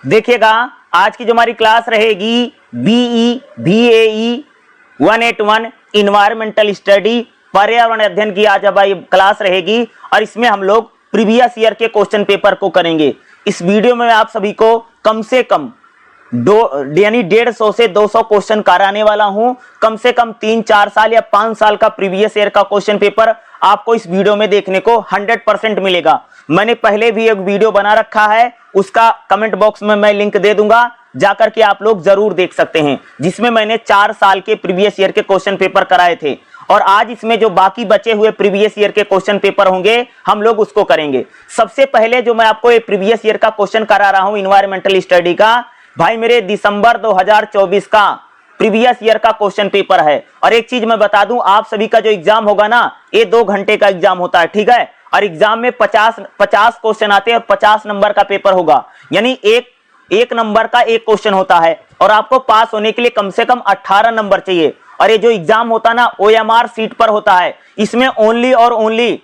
देखिएगा आज की जो हमारी क्लास रहेगी बीई VAE 181 इन्वायरमेंटल स्टडी पर्यावरण अध्ययन की आज हमारी क्लास रहेगी और इसमें हम लोग प्रीवियस ईयर के क्वेश्चन पेपर को करेंगे। इस वीडियो में आप सभी को कम से कम 150 से 200 क्वेश्चन कराने वाला हूं। कम से कम 3-4 साल या 5 साल का प्रीवियस ईयर का क्वेश्चन पेपर आपको इस वीडियो में देखने को 100% मिलेगा। मैंने पहले भी एक वीडियो बना रखा है, उसका कमेंट बॉक्स में मैं लिंक दे दूंगा, जाकर के आप लोग जरूर देख सकते हैं, जिसमें मैंने 4 साल के प्रीवियस ईयर के क्वेश्चन पेपर कराए थे। और आज इसमें जो बाकी बचे हुए प्रीवियस ईयर के क्वेश्चन पेपर होंगे हम लोग उसको करेंगे। सबसे पहले जो मैं आपको ये प्रीवियस ईयर का क्वेश्चन करा रहा हूं इन्वायरमेंटल स्टडी का, भाई मेरे दिसंबर 2024 का प्रीवियस ईयर का क्वेश्चन पेपर है। और एक चीज मैं बता दूं, आप सभी का जो एग्जाम होगा ना, ये 2 घंटे का एग्जाम होता है, ठीक है। और एग्जाम में 50 क्वेश्चन आते हैं और 50 नंबर का पेपर होगा, यानी एक नंबर का एक क्वेश्चन होता है। और आपको पास होने के लिए कम से कम 18 नंबर चाहिए। और ये जो एग्जाम होता है ना, OMR सीट पर होता है। इसमें ओनली और ओनली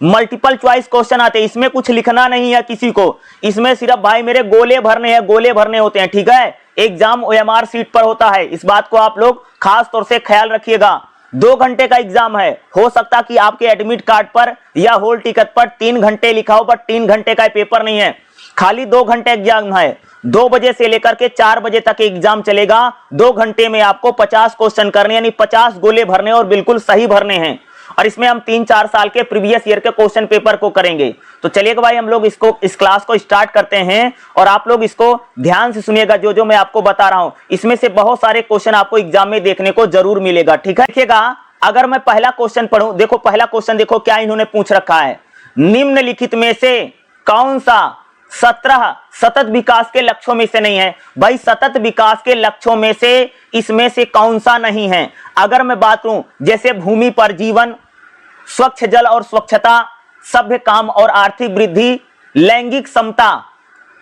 मल्टीपल चॉइस क्वेश्चन आते हैं, इसमें कुछ लिखना नहीं है किसी को, इसमें सिर्फ भाई मेरे गोले भरने हैं, गोले भरने होते हैं, ठीक है। एग्जाम OMR सीट पर होता है, इस बात को आप लोग खास तौर से ख्याल रखिएगा। 2 घंटे का एग्जाम है, हो सकता कि आपके एडमिट कार्ड पर या होल टिकट पर 3 घंटे लिखा हो, पर 3 घंटे का पेपर नहीं है, खाली 2 घंटे एग्जाम है। 2 बजे से लेकर के 4 बजे तक एग्जाम चलेगा। 2 घंटे में आपको 50 क्वेश्चन करने, यानी 50 गोले भरने और बिल्कुल सही भरने हैं। और इसमें हम 3-4 साल के प्रीवियस ईयर के क्वेश्चन पेपर को करेंगे। तो चलिएगा भाई, हम लोग इस क्लास को स्टार्ट करते हैं और आप लोग इसको ध्यान से सुनिएगा। जो मैं आपको बता रहा हूं, इसमें से बहुत सारे क्वेश्चन आपको एग्जाम में देखने को जरूर मिलेगा, ठीक है। देखिएगा, अगर मैं पहला क्वेश्चन पढ़ूं, देखो पहला क्वेश्चन देखो क्या इन्होंने पूछ रखा है। निम्नलिखित में से कौन सा 17 सतत विकास के लक्ष्यों में से नहीं है? भाई सतत विकास के लक्ष्यों में से इसमें से कौन सा नहीं है? अगर मैं बात करूं, जैसे भूमि पर जीवन, स्वच्छ जल और स्वच्छता, सभ्य काम और आर्थिक वृद्धि, लैंगिक समता।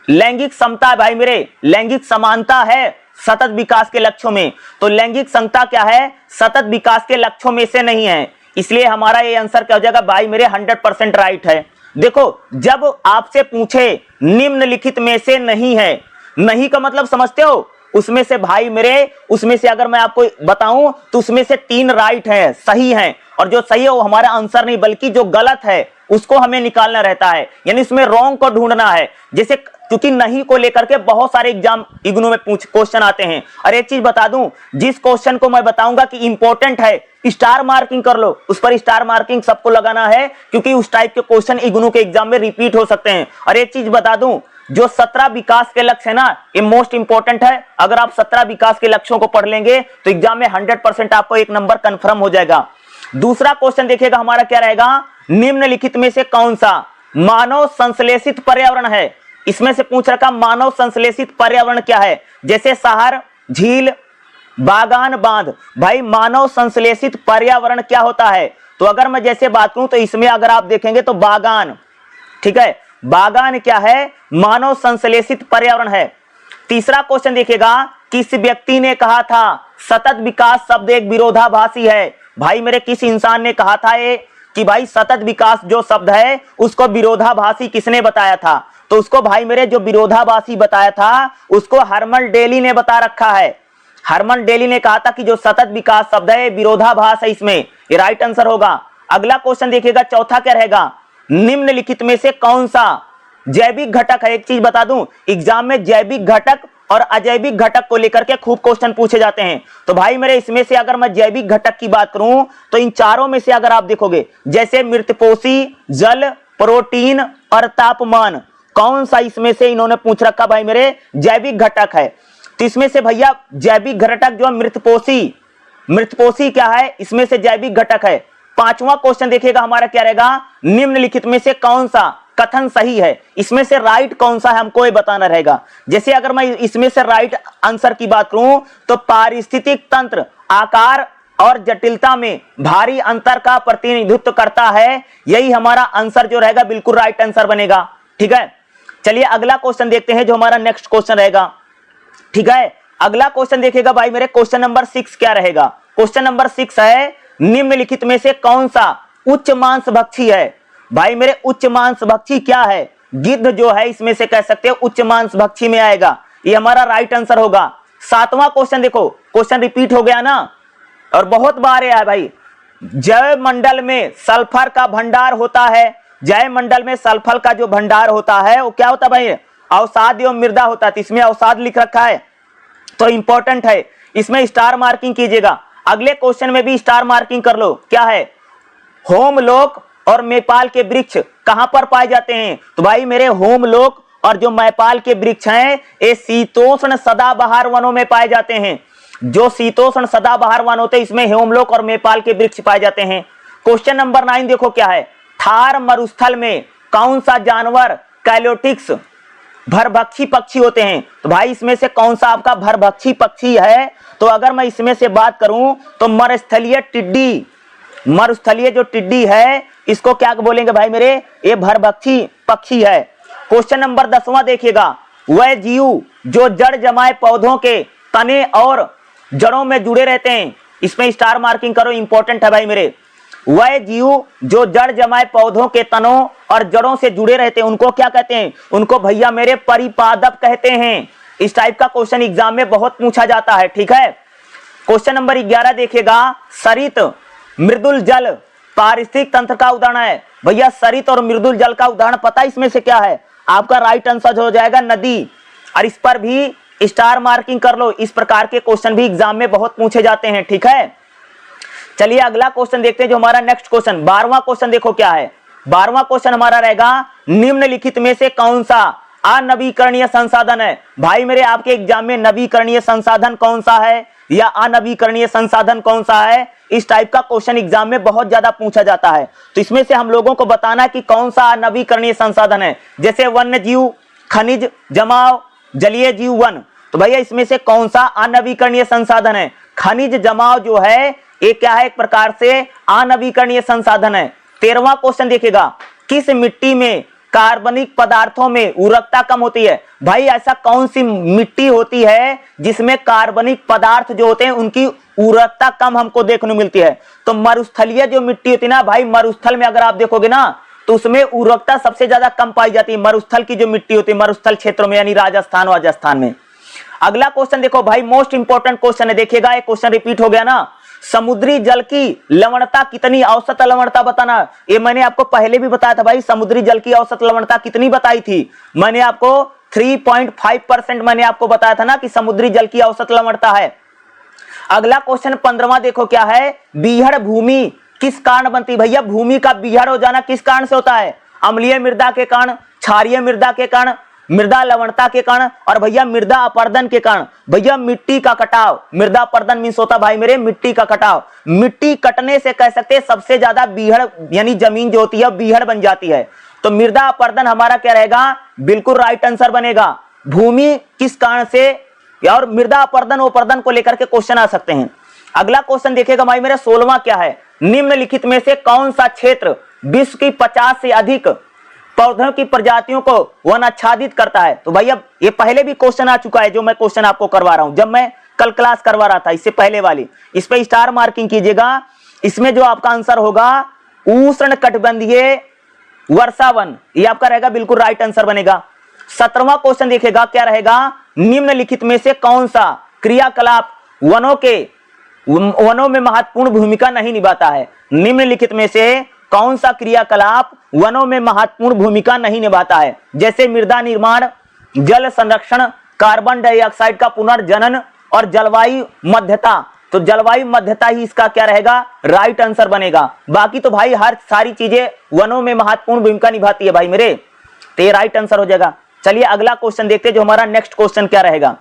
लैंगिक समता भाई मेरे, लैंगिक समानता है सतत विकास के लक्ष्यों में, तो लैंगिक समता क्या है? सतत विकास के लक्ष्यों में से नहीं है। इसलिए हमारा ये आंसर क्या हो जाएगा भाई मेरे? 100% राइट है। देखो, जब आपसे पूछे निम्नलिखित में से नहीं है, नहीं का मतलब समझते हो? उसमें से भाई मेरे, उसमें से अगर मैं आपको बताऊं तो उसमें से 3 राइट है, सही है। और जो सही है वो हमारा आंसर नहीं, बल्कि जो गलत है उसको हमें निकालना रहता है, यानी इसमें रॉन्ग को ढूंढना है। जैसे क्योंकि नहीं को लेकर के बहुत सारे एग्जाम इग्नू में क्वेश्चन आते हैं। और एक चीज बता दूं, जिस क्वेश्चन को मैं बताऊंगा कि इंपॉर्टेंट है, स्टार मार्किंग कर लो, उस पर स्टार मार्किंग सबको लगाना है, क्योंकि उस टाइप के क्वेश्चन इग्नू के एग्जाम में रिपीट हो सकते हैं। और एक चीज बता दूं, जो 17 विकास के लक्ष्य है ना, ये मोस्ट इंपॉर्टेंट है। अगर आप 17 विकास के लक्ष्यों को पढ़ लेंगे तो एग्जाम में 100% आपको 1 नंबर कंफर्म हो जाएगा। दूसरा क्वेश्चन देखिएगा हमारा क्या रहेगा। निम्नलिखित में से कौन सा मानव संश्लेषित पर्यावरण है? इसमें से पूछ रखा मानव संश्लेषित पर्यावरण क्या है? जैसे शहर, झील, बागान, बांध। भाई मानव संश्लेषित पर्यावरण क्या होता है? तो अगर मैं जैसे बात करूं तो इसमें अगर आप देखेंगे तो बागान, ठीक है, बागान क्या है? मानव संश्लेषित पर्यावरण है। तीसरा क्वेश्चन देखिएगा, किस व्यक्ति ने कहा था सतत विकास शब्द एक विरोधाभासी है? भाई मेरे, किस इंसान ने कहा था ये कि भाई सतत विकास जो शब्द है उसको विरोधाभासी किसने बताया था? तो उसको भाई मेरे जो विरोधाभासी बताया था उसको हर्मन डेली ने बता रखा है। हर्मन डेली ने कहा था कि जो सतत विकास शब्द है विरोधाभास है, इसमें ये राइट आंसर होगा। अगला क्वेश्चन देखिएगा, चौथा क्या रहेगा। निम्नलिखित में से कौन सा जैविक घटक है? एक चीज बता दूं, एग्जाम में जैविक घटक और अजैविक घटक को लेकर के खूब क्वेश्चन पूछे जाते हैं। तो भाई मेरे, इसमें से अगर मैं जैविक घटक की बात करूं तो इन चारों में से अगर आप देखोगे, जैसे मृतपोषी, जल, प्रोटीन और तापमान, कौन सा इसमें से इन्होंने पूछ रखा भाई मेरे? जैविक घटक है। तो इसमें से भैया जैविक घटक जो मृतपोषी क्या है? इसमें से जैविक घटक है। 5वां क्वेश्चन देखिएगा हमारा क्या रहेगा। निम्नलिखित में से कौन सा कथन सही है? इसमें से राइट कौन सा है हमको ये बताना रहेगा। जैसे अगर मैं इसमें से राइट आंसर की बात करूं तो पारिस्थितिक तंत्र आकार और जटिलता में भारी अंतर का प्रतिनिधित्व करता है, यही हमारा आंसर जो रहेगा बिल्कुल राइट आंसर बनेगा, ठीक है। चलिए अगला क्वेश्चन देखते हैं जो हमारा नेक्स्ट क्वेश्चन रहेगा, ठीक है। अगला क्वेश्चन देखिएगा भाई मेरे, क्वेश्चन नंबर 6 क्या रहेगा। क्वेश्चन नंबर 6 है, निम्नलिखित में से कौन सा उच्च मांसभक्षी है? भाई मेरे, उच्च मांसभक्षी क्या है? गिद्ध जो है इसमें से कह सकते हैं उच्च मांसभक्षी में आएगा, ये हमारा राइट आंसर होगा। 7वां क्वेश्चन देखो, क्वेश्चन रिपीट हो गया ना और बहुत बार है भाई। जैव मंडल में सल्फर का भंडार होता है, जैव मंडल में सल्फर का जो भंडार होता है वो क्या होता है भाई, अवसाद एवं मृदा होता है। तो इसमें अवसाद लिख रखा है तो इंपॉर्टेंट है, इसमें स्टार मार्किंग कीजिएगा। अगले क्वेश्चन में भी स्टार मार्किंग कर लो। क्या है, होमलोक और मैपाल के वृक्ष कहां पर पाए जाते हैं? तो भाई मेरे होमलोक और जो मैपाल के वृक्ष हैं ये शीतोष्ण सदाबहार वनों में पाए जाते हैं। जो शीतोष्ण सदाबहार वन होते हैं इसमें होमलोक और मैपाल के वृक्ष पाए जाते हैं। क्वेश्चन नंबर 9 देखो क्या है, थार मरुस्थल में कौन सा जानवर कैलोटिक्स भरभक्षी पक्षी होते हैं? तो भाई इसमें से कौन सा आपका भरभक्षी पक्षी है? तो अगर मैं इसमें से बात करूं तो मरुस्थलीय टिड्डी, मरुस्थलीय जो टिड्डी है इसको क्या बोलेंगे भाई मेरे, ये भरभक्षी पक्षी है। क्वेश्चन नंबर 10वां देखिएगा, वह जीव जो जड़ जमाए पौधों के तने और जड़ों में जुड़े रहते हैं, इसमें स्टार मार्किंग करो, इंपॉर्टेंट है भाई मेरे। वह जीव जो जड़ जमाए पौधों के तनों और जड़ों से जुड़े रहते हैं उनको क्या कहते हैं? उनको भैया मेरे परिपादप कहते हैं। इस टाइप का क्वेश्चन एग्जाम में बहुत पूछा जाता है, ठीक है। क्वेश्चन नंबर 11 देखिएगा, सरित मृदुल जल पारिस्थितिक तंत्र का उदाहरण है। भैया सरित और मृदुल जल का उदाहरण पता है इसमें से क्या है? आपका राइट आंसर हो जाएगा नदी, और इस पर भी स्टार मार्किंग कर लो। इस प्रकार के क्वेश्चन भी एग्जाम में बहुत पूछे जाते हैं, ठीक है। चलिए अगला क्वेश्चन देखते हैं जो हमारा नेक्स्ट क्वेश्चन 12वां क्वेश्चन देखो क्या है। 12वां क्वेश्चन हमारा रहेगा, निम्नलिखित में से कौन सा अनवीकरणीय संसाधन है? भाई मेरे आपके एग्जाम में नवीकरणीय संसाधन कौन सा है या अनवीकरणीय संसाधन कौन सा है, इस टाइप का क्वेश्चन एग्जाम में बहुत ज्यादा पूछा जाता है। तो इसमें से हम लोगों को बताना कि कौन सा अनवीकरणीय संसाधन है, जैसे वन्य जीव, खनिज जमाव, जलीय जीव, वन। तो भैया इसमें से कौन सा अनवीकरणीय संसाधन है? खनिज जमाव जो है ये क्या है, एक प्रकार से अनवीकरणीय संसाधन है। 13वां क्वेश्चन देखिएगा, किस मिट्टी में कार्बनिक पदार्थों में उर्वरकता कम होती है? भाई ऐसा कौन सी मिट्टी होती है जिसमें कार्बनिक पदार्थ जो होते हैं उनकी उर्वरकता कम हमको देखने को मिलती है? तो मरुस्थलीय जो मिट्टी होती है ना भाई, मरुस्थल में अगर आप देखोगे ना तो उसमें उर्वरकता सबसे ज्यादा कम पाई जाती है। मरुस्थल की जो मिट्टी होती है, मरुस्थल क्षेत्रों में, यानी राजस्थान वाजस्थान में। अगला क्वेश्चन देखो भाई, मोस्ट इंपोर्टेंट क्वेश्चन है, देखिएगा एक क्वेश्चन रिपीट हो गया ना, समुद्री जल की लवणता कितनी, औसत लवणता बताना। ये मैंने आपको पहले भी बताया था भाई, समुद्री जल की औसत लवणता कितनी बताई थी मैंने आपको, 3.5% मैंने आपको बताया था ना कि समुद्री जल की औसत लवणता है। अगला क्वेश्चन 15वां देखो क्या है, बीहड़ भूमि किस कारण बनती? भैया भूमि का बीहड़ हो जाना किस कारण से होता है? अम्लीय मृदा के कारण, क्षारीय मृदा के कारण, मृदा लवणता के कारण, और भैया मृदा अपर्दन के कारण। भैया मिट्टी का कटाव, मृदा अपर्दन मीन्स होता भाई मेरे मिट्टी का कटाव। मिट्टी कटने से कह सकते हैं सबसे ज्यादा बीहड़, यानी जमीन जो होती है बीहड़ बन जाती है। तो मृदा अपर्दन हमारा क्या रहेगा, बिल्कुल राइट आंसर बनेगा। भूमि किस कारण से और मृदा अपर्दन अपर्दन को लेकर के क्वेश्चन आ सकते हैं। अगला क्वेश्चन देखिएगा भाई मेरा 16वां क्या है, निम्नलिखित में से कौन सा क्षेत्र विश्व की 50 से अधिक पौधों की प्रजातियों को वन आच्छादित करता है? तो भैया ये पहले भी क्वेश्चन आ चुका है, जो मैं क्वेश्चन आपको करवा रहा हूं, जब मैं कल क्लास करवा रहा था इससे पहले वाली। इस पे स्टार मार्किंग कीजिएगा। इसमें जो आपका आंसर होगा उष्ण कटिबंधीय वर्षा वन, ये आपका रहेगा, बिल्कुल राइट आंसर बनेगा। 17वां क्वेश्चन देखिएगा क्या रहेगा, निम्नलिखित में से कौन सा क्रियाकलाप वनों में महत्वपूर्ण भूमिका नहीं निभाता है? निम्नलिखित में से कौन सा क्रियाकलाप वनों में महत्वपूर्ण भूमिका नहीं निभाता है? जैसे मृदा निर्माण, जल संरक्षण, कार्बन डाइऑक्साइड का पुनर्जनन और जलवायु मध्यता। तो जलवायु मध्यता ही इसका क्या रहेगा, राइट आंसर बनेगा। बाकी तो भाई हर सारी चीजें वनों में महत्वपूर्ण भूमिका निभाती है भाई मेरे, तो ये राइट आंसर हो जाएगा। चलिए अगला क्वेश्चन देखते हैं जो हमारा नेक्स्ट क्वेश्चन क्या रहेगा।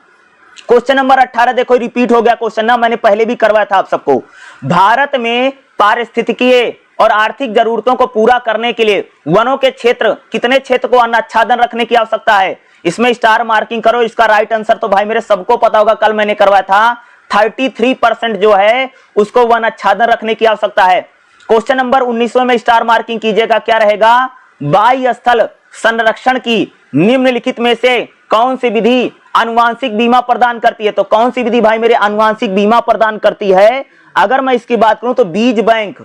क्वेश्चन नंबर 18 देखो, रिपीट हो गया क्वेश्चन ना, मैंने पहले भी करवाया था आप सबको। भारत में पारिस्थितिकीय और आर्थिक जरूरतों को पूरा करने के लिए वनों के क्षेत्र, कितने क्षेत्र को आच्छादन रखने की आवश्यकता है? इसमें स्टार मार्किंग करो। इसका राइट आंसर तो भाई मेरे सबको पता होगा, कल मैंने करवाया था, 33% जो है उसको वन आच्छादन रखने की आवश्यकता है। क्वेश्चन नंबर 19 में स्टार मार्किंग कीजिएगा, क्या रहेगा, वायु स्थल संरक्षण की निम्नलिखित में से कौन सी विधि आनुवांशिक बीमा प्रदान करती है? तो कौन सी विधि भाई मेरे आनुवांशिक बीमा प्रदान करती है? अगर मैं इसकी बात करूं तो बीज बैंक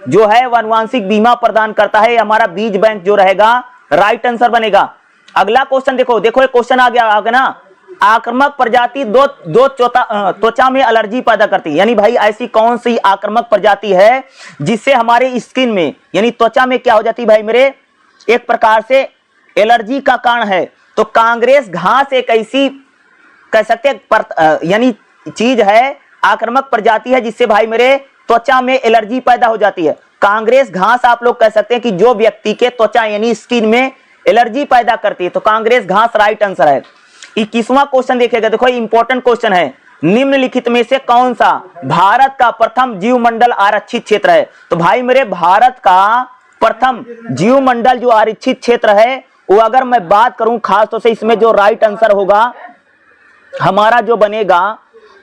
जो है वो आनुवांशिक बीमा प्रदान करता है। हमारा बीज बैंक जो रहेगा राइट आंसर बनेगा। अगला क्वेश्चन देखो, देखो एक क्वेश्चन आ गया ना, आक्रामक प्रजाति दो त्वचा में एलर्जी पैदा करती है। यानी भाई ऐसी कौन सी आक्रामक प्रजाति है जिससे हमारे स्किन में यानी त्वचा में क्या हो जाती है भाई मेरे, एक प्रकार से एलर्जी का कारण है। तो कांग्रेस घास एक ऐसी कह सकते हैं यानी चीज है, आक्रामक प्रजाति है जिससे भाई मेरे त्वचा में एलर्जी पैदा हो जाती है। कांग्रेस घास आप लोग कह सकते हैं कि जो व्यक्ति के त्वचा यानी स्किन में एलर्जी पैदा करती है, तो कांग्रेस घास राइट आंसर है। 21वां क्वेश्चन देखिएगा, देखो इंपॉर्टेंट क्वेश्चन है, निम्नलिखित में से कौन सा भारत का प्रथम जीवमंडल आरक्षित क्षेत्र है। तो भाई मेरे भारत का प्रथम जीवमंडल जो आरक्षित क्षेत्र है वो अगर मैं बात करूं खास तौर से, इसमें जो राइट आंसर होगा हमारा जो बनेगा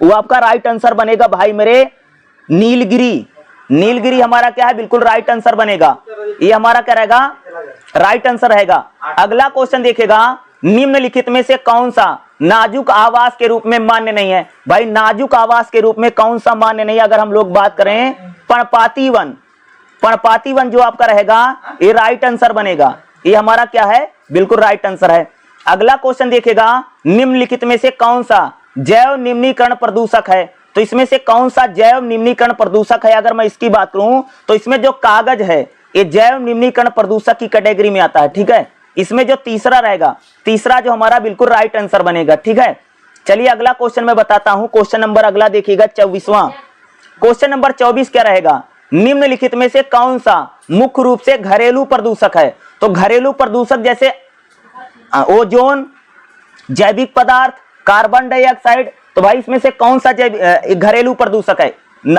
वो आपका राइट आंसर बनेगा भाई मेरे नीलगिरी। नीलगिरी हमारा क्या है, बिल्कुल राइट आंसर बनेगा। ये हमारा क्या रहेगा, राइट आंसर रहेगा। अगला क्वेश्चन देखेगा, निम्नलिखित में से कौन सा नाजुक आवास के रूप में मान्य नहीं है। भाई नाजुक आवास के रूप में कौन सा मान्य नहीं है, अगर हम लोग बात करें पर्णपाती वन, पर्णपाती वन जो आपका रहेगा ये राइट आंसर बनेगा। ये हमारा क्या है, बिल्कुल राइट आंसर है। अगला क्वेश्चन देखेगा, निम्नलिखित में से कौन सा जैव निम्नीकरण प्रदूषक है। तो इसमें से कौन सा जैव निम्नीकरण प्रदूषक है, अगर मैं इसकी बात करूं तो इसमें जो कागज है ये जैव निम्नीकरण प्रदूषक की कैटेगरी में आता है। ठीक है, इसमें जो तीसरा रहेगा, तीसरा जो हमारा बिल्कुल राइट आंसर बनेगा। ठीक है, चलिए अगला क्वेश्चन मैं बताता हूं। क्वेश्चन नंबर अगला देखिएगा 24वां क्वेश्चन नंबर 24 क्या रहेगा, निम्नलिखित में से कौन सा मुख्य रूप से घरेलू प्रदूषक है। तो घरेलू प्रदूषक जैसे ओजोन, जैविक पदार्थ, कार्बन डाइऑक्साइड, तो भाई इसमें से कौन सा घरेलू प्रदूषक है।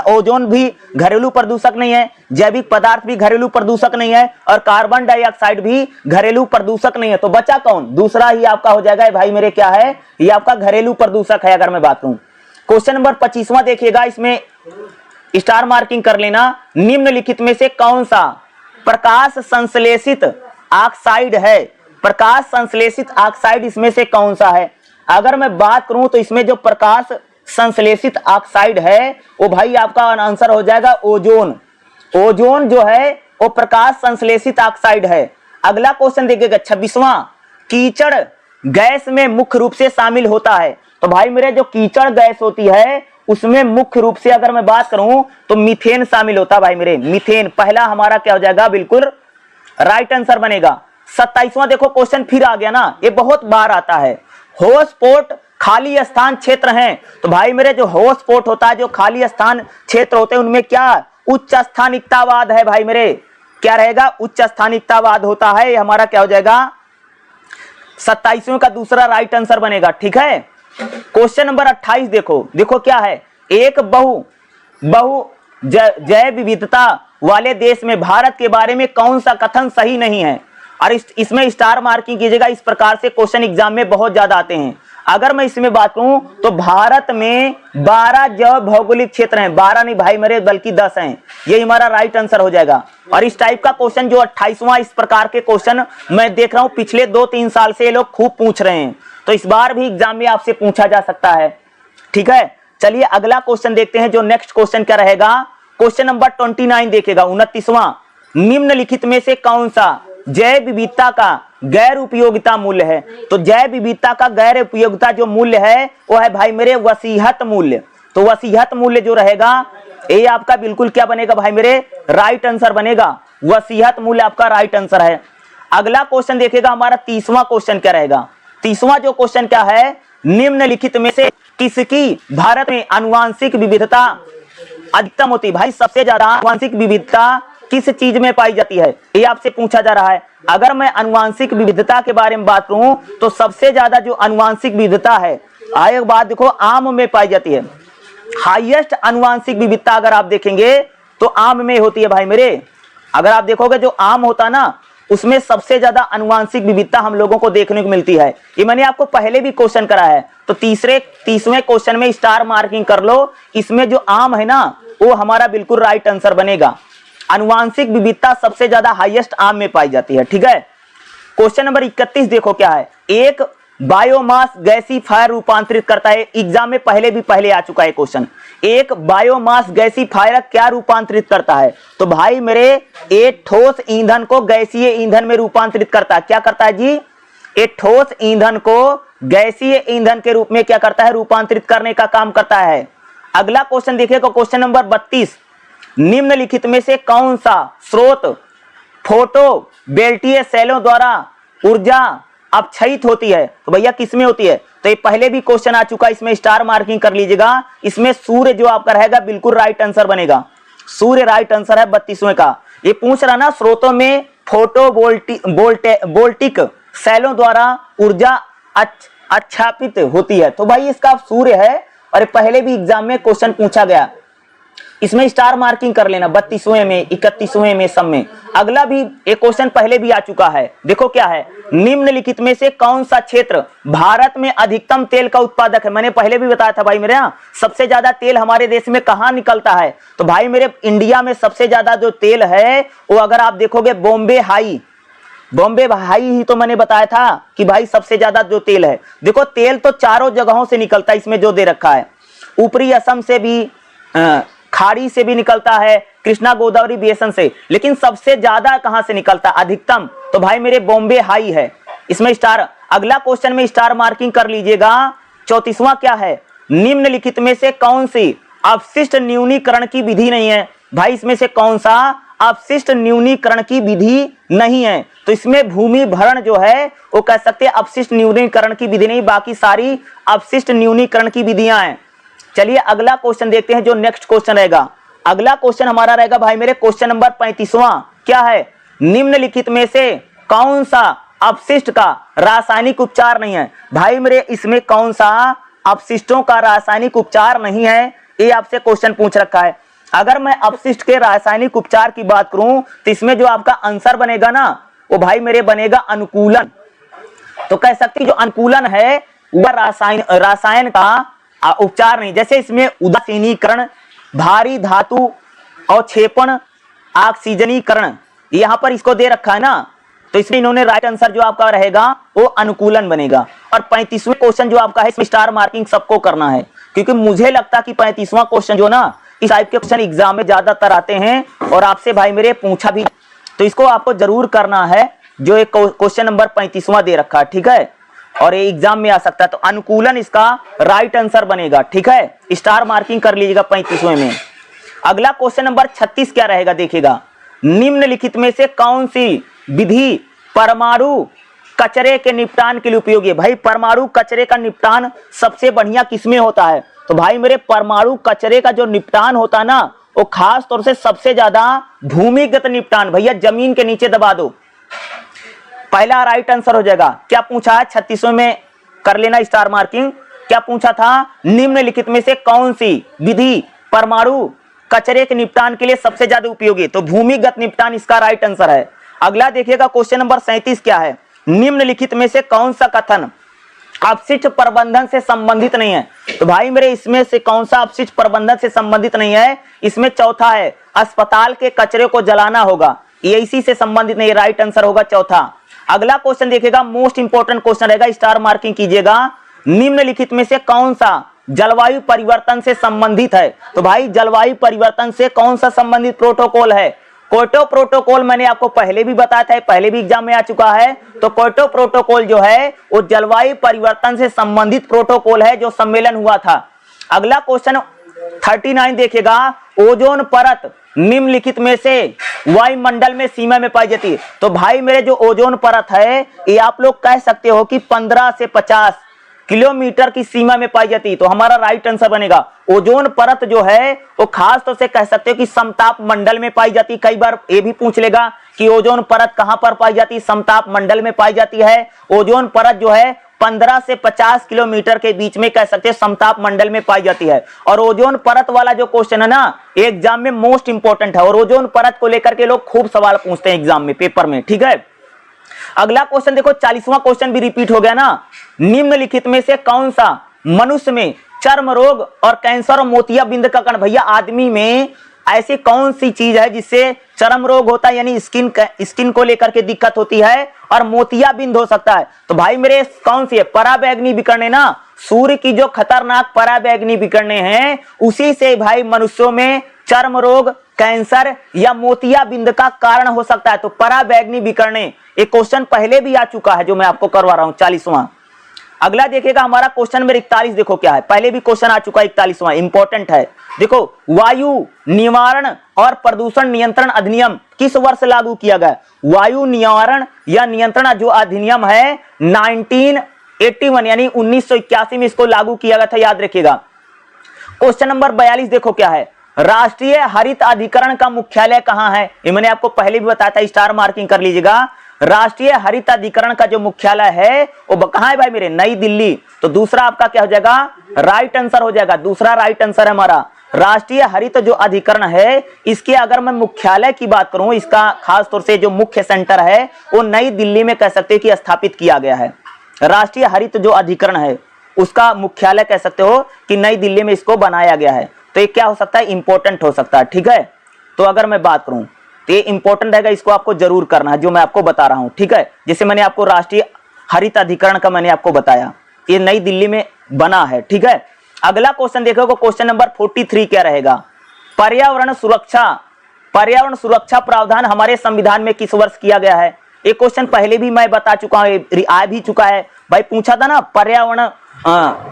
ओजोन भी घरेलू प्रदूषक नहीं है, जैविक पदार्थ भी घरेलू प्रदूषक नहीं है और कार्बन डाइऑक्साइड भी घरेलू प्रदूषक नहीं है। तो बचा कौन, दूसरा ही आपका हो जाएगा भाई मेरे, क्या है ये आपका घरेलू प्रदूषक है। अगर मैं बात करूं क्वेश्चन नंबर 25वां देखिएगा, इसमें स्टार मार्किंग कर लेना, निम्नलिखित में से कौन सा प्रकाश संश्लेषित ऑक्साइड है। प्रकाश संश्लेषित ऑक्साइड इसमें से कौन सा है। अगर मैं बात करूं तो इसमें जो प्रकाश संश्लेषित ऑक्साइड है वो भाई आपका आंसर हो जाएगा ओजोन। ओजोन जो है वो प्रकाश संश्लेषित ऑक्साइड है। अगला क्वेश्चन देखिएगा 26वां, कीचड़ गैस में मुख्य रूप से शामिल होता है। तो भाई मेरे जो कीचड़ गैस होती है उसमें मुख्य रूप से अगर मैं बात करूं तो मीथेन शामिल होता है। भाई मेरे मीथेन पहला हमारा क्या हो जाएगा, बिल्कुल राइट आंसर बनेगा। 27वां देखो क्वेश्चन फिर आ गया ना, ये बहुत बार आता है, हॉटस्पॉट खाली स्थान क्षेत्र हैं। तो भाई मेरे जो हॉटस्पॉट होता है, जो खाली स्थान क्षेत्र होते हैं उनमें क्या उच्च स्थानिकतावाद है। भाई मेरे क्या रहेगा, उच्च स्थानिकतावाद होता है। ये हमारा क्या हो जाएगा 27वें का दूसरा राइट आंसर बनेगा। ठीक है, क्वेश्चन नंबर 28 देखो, देखो क्या है, एक बहु जैव विविधता वाले देश में भारत के बारे में कौन सा कथन सही नहीं है। और इसमें स्टार मार्किंग कीजिएगा, इस प्रकार से क्वेश्चन एग्जाम में बहुत ज्यादा आते हैं। अगर मैं इसमें बात करूं तो भारत में 12 जैव भौगोलिक क्षेत्र हैं, 12 नहीं भाई मेरे बल्कि 10 हैं। ये हमारा राइट आंसर हो जाएगा। और इस टाइप का क्वेश्चन जो 28वां, इस प्रकार के क्वेश्चन मैं देख रहा हूं पिछले 2-3 साल से ये लोग खूब पूछ रहे हैं, तो इस बार भी एग्जाम में आपसे पूछा जा सकता है। ठीक है, चलिए अगला क्वेश्चन देखते हैं। जो नेक्स्ट क्वेश्चन क्या रहेगा, क्वेश्चन नंबर 29 देखेगा 29वां, निम्नलिखित में से कौन सा जैव विविधता का गैर उपयोगिता मूल्य है। तो जैव विविधता का गैर उपयोगिता जो मूल्य है वो है भाई मेरे वसीहत मूल्य। तो वसीहत मूल्य जो रहेगा ये आपका बिल्कुल क्या बनेगा भाई मेरे, राइट आंसर बनेगा। वसीहत मूल्य आपका राइट आंसर है। अगला क्वेश्चन देखेगा हमारा 30वां क्वेश्चन क्या रहेगा। 30वां जो क्वेश्चन क्या है, निम्नलिखित में से किसकी भारत में आनुवांशिक विविधता अधिकतम होती है। भाई सबसे ज्यादा आनुवांशिक विविधता किस चीज में पाई जाती है, ये आपसे पूछा जा रहा है। अगर मैं आनुवांशिक विविधता के बारे में बात करूं तो सबसे ज्यादा जो आनुवांशिक विविधता है, एक बात देखो, आम में पाई जाती है। हाईएस्ट आनुवांशिक विविधता अगर आप देखेंगे तो आम में होती है। भाई मेरे अगर आप देखोगे जो आम होता ना उसमें सबसे ज्यादा आनुवांशिक विविधता हम लोगों को देखने को मिलती है। ये मैंने आपको पहले भी क्वेश्चन करा है, तो 30वें क्वेश्चन में स्टार मार्किंग कर लो। इसमें जो आम है ना वो हमारा बिल्कुल राइट आंसर बनेगा। आनुवांशिक विविधता सबसे ज्यादा हाईएस्ट आम में पाई जाती है। ठीक है, क्वेश्चन नंबर 31 देखो क्या है, एक बायोमास गैसीफायर रूपांतरित करता है? एग्जाम में पहले आ चुका है क्वेश्चन। एक बायोमास गैसीफायर क्या रूपांतरित करता है? तो भाई मेरे एक ठोस ईंधन को गैसीय ईंधन में रूपांतरित करता है। क्या करता है जी? एक ठोस ईंधन को गैसीय ईंधन के रूप में क्या करता है? रूपांतरित करने का काम करता है। अगला क्वेश्चन देखिएगा, क्वेश्चन नंबर 32, निम्नलिखित में से कौन सा स्रोत फोटो बेल्टीय सेलों द्वारा ऊर्जा अपक्षयित होती है? तो भैया किसमें होती है? तो ये पहले भी क्वेश्चन आ चुका है, इसमें स्टार मार्किंग कर लीजिएगा। इसमें सूर्य जो आपका रहेगा बिल्कुल राइट आंसर बनेगा। सूर्य राइट आंसर है 32वें का। ये पूछ रहा ना, स्रोतों में फोटो वोल्टिक सेलों द्वारा ऊर्जा अच्छापित होती है, तो भाई इसका सूर्य है। और पहले भी एग्जाम में क्वेश्चन पूछा गया, इसमें स्टार मार्किंग कर लेना 32वें में, 31वें में, सब में। अगला भी एक क्वेश्चन पहले भी आ चुका है, देखो क्या है, निम्नलिखित में से कौन सा क्षेत्र भारत में अधिकतम तेल का उत्पादक है? मैंने पहले भी बताया था भाई मेरे यहाँ, सबसे ज्यादा तेल हमारे देश में कहाँ निकलता है? तो भाई मेरे इंडिया में सबसे ज्यादा जो तेल है वो अगर आप देखोगे बॉम्बे हाई ही तो मैंने बताया था कि भाई सबसे ज्यादा जो तेल है। देखो तेल तो चारों जगहों से निकलता है, इसमें जो दे रखा है, ऊपरी असम से भी, खाड़ी से भी निकलता है, कृष्णा गोदावरी बेसिन से, लेकिन सबसे ज्यादा कहां से निकलता है अधिकतम? तो भाई मेरे बॉम्बे हाई है, इसमें स्टार। अगला क्वेश्चन में स्टार मार्किंग कर लीजिएगा। 34वां क्या है, निम्नलिखित में से कौन सी अपशिष्ट न्यूनीकरण की विधि नहीं है? भाई इसमें से कौन सा अपशिष्ट न्यूनीकरण की विधि नहीं है? तो इसमें भूमि भरण जो है वो कह सकते हैं अपशिष्ट न्यूनीकरण की विधि नहीं, बाकी सारी अपशिष्ट न्यूनीकरण की विधियां हैं। चलिए अगला क्वेश्चन देखते हैं, जो नेक्स्ट क्वेश्चन रहेगा। अगला क्वेश्चन हमारा रहेगा भाई मेरे क्वेश्चन नंबर 35वां। क्या है, निम्नलिखित में से कौन सा अपशिष्ट का रासायनिक उपचार नहीं है? भाई मेरे इसमें कौन सा अपशिष्टों का रासायनिक उपचार नहीं है, ये आपसे क्वेश्चन पूछ रखा है। अगर मैं अपशिष्ट के रासायनिक उपचार की बात करूं तो इसमें जो आपका आंसर बनेगा ना, वो भाई मेरे बनेगा अनुकूलन। तो कह सकते जो अनुकूलन है वह रासायन का उपचार नहीं। जैसे इसमें उदासीनीकरण, भारी धातु अवक्षेपण, ऑक्सीजनीकरण, यहां पर इसको दे रखा है ना, तो इसमें इन्होंने राइट आंसर जो आपका रहेगा वो अनुकूलन बनेगा। और 35वें क्वेश्चन जो आपका है इसमें स्टार मार्किंग सबको करना है, क्योंकि मुझे लगता कि 35वां क्वेश्चन जो ना इस टाइप के क्वेश्चन एग्जाम में ज्यादातर आते हैं और आपसे भाई मेरे पूछा भी, तो इसको आपको जरूर करना है। जो एक क्वेश्चन नंबर 35वां दे रखा है, ठीक है, और ये एग्जाम में आ सकता है, तो अनुकूलन इसका राइट आंसर बनेगा। ठीक है, स्टार मार्किंग कर लीजिएगा 35वें में। अगला क्वेश्चन नंबर 36 क्या रहेगा देखिएगा, निम्नलिखित में से कौन सी विधि परमाणु कचरे के निपटान के लिए उपयोगी है? भाई परमाणु कचरे का निपटान सबसे बढ़िया किसमें होता है? तो भाई मेरे परमाणु कचरे का जो निपटान होता है ना, वो खास तौर से सबसे ज्यादा भूमिगत निपटान, भैया जमीन के नीचे दबा दो, पहला राइट आंसर हो जाएगा। क्या पूछा है 36वें में, कर लेना स्टार मार्किंग। क्या पूछा था, निम्नलिखित में से कौन सी विधि परमाणु कचरे के निपटान के लिए सबसे ज्यादा उपयोगी? तो भूमिगत निपटान इसका राइट आंसर है। अगला देखिएगा क्वेश्चन नंबर 37 क्या है, निम्नलिखित में से कौन सा कथन अपशिष्ट प्रबंधन से संबंधित नहीं है? तो भाई मेरे इसमें से कौन सा अपशिष्ट प्रबंधन से संबंधित नहीं है? इसमें चौथा है, अस्पताल के कचरे को जलाना होगा, ये इसी से संबंधित नहीं, राइट आंसर होगा चौथा। अगला क्वेश्चन देखिएगा, मोस्ट इंपोर्टेंट क्वेश्चन रहेगा, स्टार मार्किंग कीजिएगा। निम्नलिखित में से कौन सा जलवायु परिवर्तन से संबंधित है? तो भाई जलवायु परिवर्तन से कौन सा संबंधित प्रोटोकॉल है? क्योटो प्रोटोकॉल मैंने आपको पहले भी बताया था, पहले भी एग्जाम में आ चुका है। तो क्योटो प्रोटोकॉल जो है वो जलवायु परिवर्तन से संबंधित प्रोटोकॉल है जो सम्मेलन हुआ था। अगला क्वेश्चन 39 देखिएगा, ओजोन परत निम्नलिखित में से वायुमंडल में सीमा में पाई जाती है? तो भाई मेरे जो ओजोन परत है ये आप लोग कह सकते हो कि 15 से 50 किलोमीटर की सीमा में पाई जाती है, तो हमारा राइट आंसर बनेगा ओजोन परत जो है वो खास तौर से कह सकते हो कि समताप मंडल में पाई जाती है। कई बार ये भी पूछ लेगा कि ओजोन परत कहां पर पाई जाती है, समताप मंडल में पाई जाती है। ओजोन परत जो है 15 से 50 किलोमीटर के बीच में कह सकते हैं समताप मंडल में पाई जाती है। और ओजोन परत वाला जो क्वेश्चन है ना एग्जाम में मोस्ट इंपोर्टेंट है, और ओजोन परत को लेकर के लोग खूब सवाल पूछते हैं एग्जाम में, पेपर में। ठीक है, अगला क्वेश्चन देखो, 40वां क्वेश्चन भी रिपीट हो गया ना, निम्नलिखित में से कौन सा मनुष्य में चर्म रोग और कैंसर और मोतियाबिंद का कारण? भैया आदमी में ऐसी कौन सी चीज है जिससे चर्म रोग होता है यानी स्किन को लेकर के दिक्कत होती है, और मोतियाबिंद हो सकता है। तो भाई मेरे कौन सी है? पराबैंगनी विकिरण ना, सूर्य की जो खतरनाक पराबैंगनी विकिरणें हैं उसी से भाई मनुष्यों में चर्म रोग, कैंसर या मोतियाबिंद का कारण हो सकता है। तो पराबैंगनी विकिरणें, एक क्वेश्चन पहले भी आ चुका है जो मैं आपको करवा रहा हूं 40वां। अगला देखिएगा हमारा क्वेश्चन नंबर 41, देखो क्या है, पहले भी क्वेश्चन आ चुका है 41वां, इंपॉर्टेंट है। देखो, वायु निवारण और प्रदूषण नियंत्रण अधिनियम किस वर्ष लागू किया गया? वायु निवारण या नियंत्रण जो अधिनियम है 1981 यानी 1981 में इसको लागू किया गया था, याद रखिएगा। क्वेश्चन नंबर 42 देखो क्या है, राष्ट्रीय हरित अधिकरण का मुख्यालय कहां है? ये मैंने आपको पहले भी बताया था, स्टार मार्किंग कर लीजिएगा। राष्ट्रीय हरित अधिकरण का जो मुख्यालय है वो कहां है भाई मेरे? नई दिल्ली। तो दूसरा आपका क्या हो जाएगा? राइट आंसर हो जाएगा, दूसरा राइट आंसर है हमारा। राष्ट्रीय हरित जो अधिकरण है इसके अगर मैं मुख्यालय की बात करूं, इसका खास तौर से जो मुख्य सेंटर है वो नई दिल्ली में कह सकते हो कि स्थापित किया गया है। राष्ट्रीय हरित जो अधिकरण है उसका मुख्यालय कह सकते हो कि नई दिल्ली में इसको बनाया गया है। तो ये क्या हो सकता है? इंपॉर्टेंट हो सकता है, ठीक है। तो अगर मैं बात करूं तो ये इंपॉर्टेंट रहेगा, इसको आपको जरूर करना है जो मैं आपको बता रहा हूं, ठीक है। जैसे मैंने आपको राष्ट्रीय हरित अधिकरण का मैंने आपको बताया, ये नई दिल्ली में बना है, ठीक है। अगला क्वेश्चन देखोगे, क्वेश्चन नंबर 43 क्या रहेगा? पर्यावरण सुरक्षा प्रावधान हमारे संविधान में किस वर्ष किया गया है? एक क्वेश्चन पहले भी मैं बता चुका हूं, आ भी चुका है भाई, पूछा था ना पर्यावरण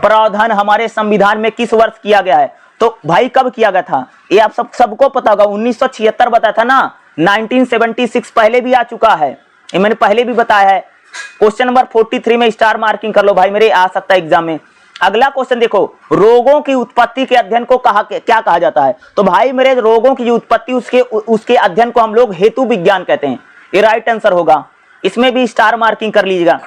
प्रावधान हमारे संविधान में किस वर्ष किया गया है। तो भाई कब किया गया था ये आप सबको पता होगा, 1976 बताया था ना, 1976 पहले भी आ चुका है, ये मैंने पहले भी बताया है। क्वेश्चन नंबर 43 में स्टार मार्किंग कर लो भाई मेरे, आ सकता है एग्जाम में। अगला क्वेश्चन देखो, रोगों की उत्पत्ति के अध्ययन को क्या कहा जाता है? तो भाई मेरे रोगों की उत्पत्ति उसके अध्ययन को हम लोग हेतु विज्ञान कहते हैं, ये राइट आंसर होगा, इसमें भी स्टार मार्किंग कर लीजिएगा।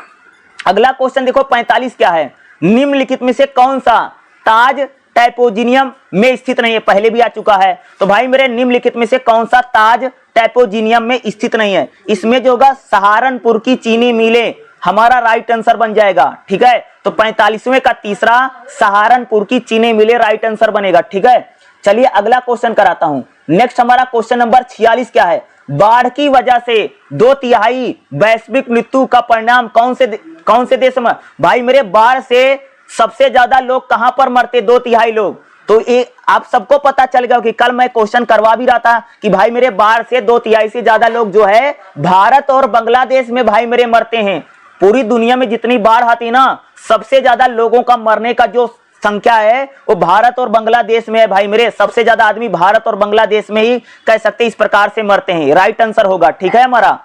अगला क्वेश्चन देखो 45 क्या है, निम्नलिखित में से कौन सा ताज टाइपोजिनियम में स्थित नहीं है? पहले भी आ चुका है। तो भाई मेरे निम्नलिखित में से कौन सा ताज टाइपोजिनियम में स्थित नहीं है? इसमें जो होगा सहारनपुर की चीनी मिलें हमारा राइट आंसर बन जाएगा, ठीक है। तो 45वें का तीसरा सहारनपुर की चीनी मिलें राइट आंसर बनेगा, ठीक है। चलिए अगला क्वेश्चन कराता हूं। नेक्स्ट हमारा क्वेश्चन नंबर 46 क्या है, बाढ़ की वजह से 2/3 वैश्विक मृत्यु का परिणाम कौन से देश में? भाई मेरे बाढ़ से सबसे ज्यादा लोग कहां पर मरते? 2/3 लोग। तो ये आप सबको पता चल गया कि कल मैं क्वेश्चन करवा भी रहा था कि भाई मेरे बाढ़ से 2/3 से ज्यादा लोग जो है भारत और बांग्लादेश में भाई मेरे मरते हैं। पूरी दुनिया में जितनी बाढ़ आती ना, सबसे ज्यादा लोगों का मरने का जो संख्या है वो भारत और बांग्लादेश में है भाई मेरे, सबसे ज्यादा आदमी भारत और बांग्लादेश में ही कह सकते इस प्रकार से मरते हैं, राइट आंसर होगा, ठीक है हमारा।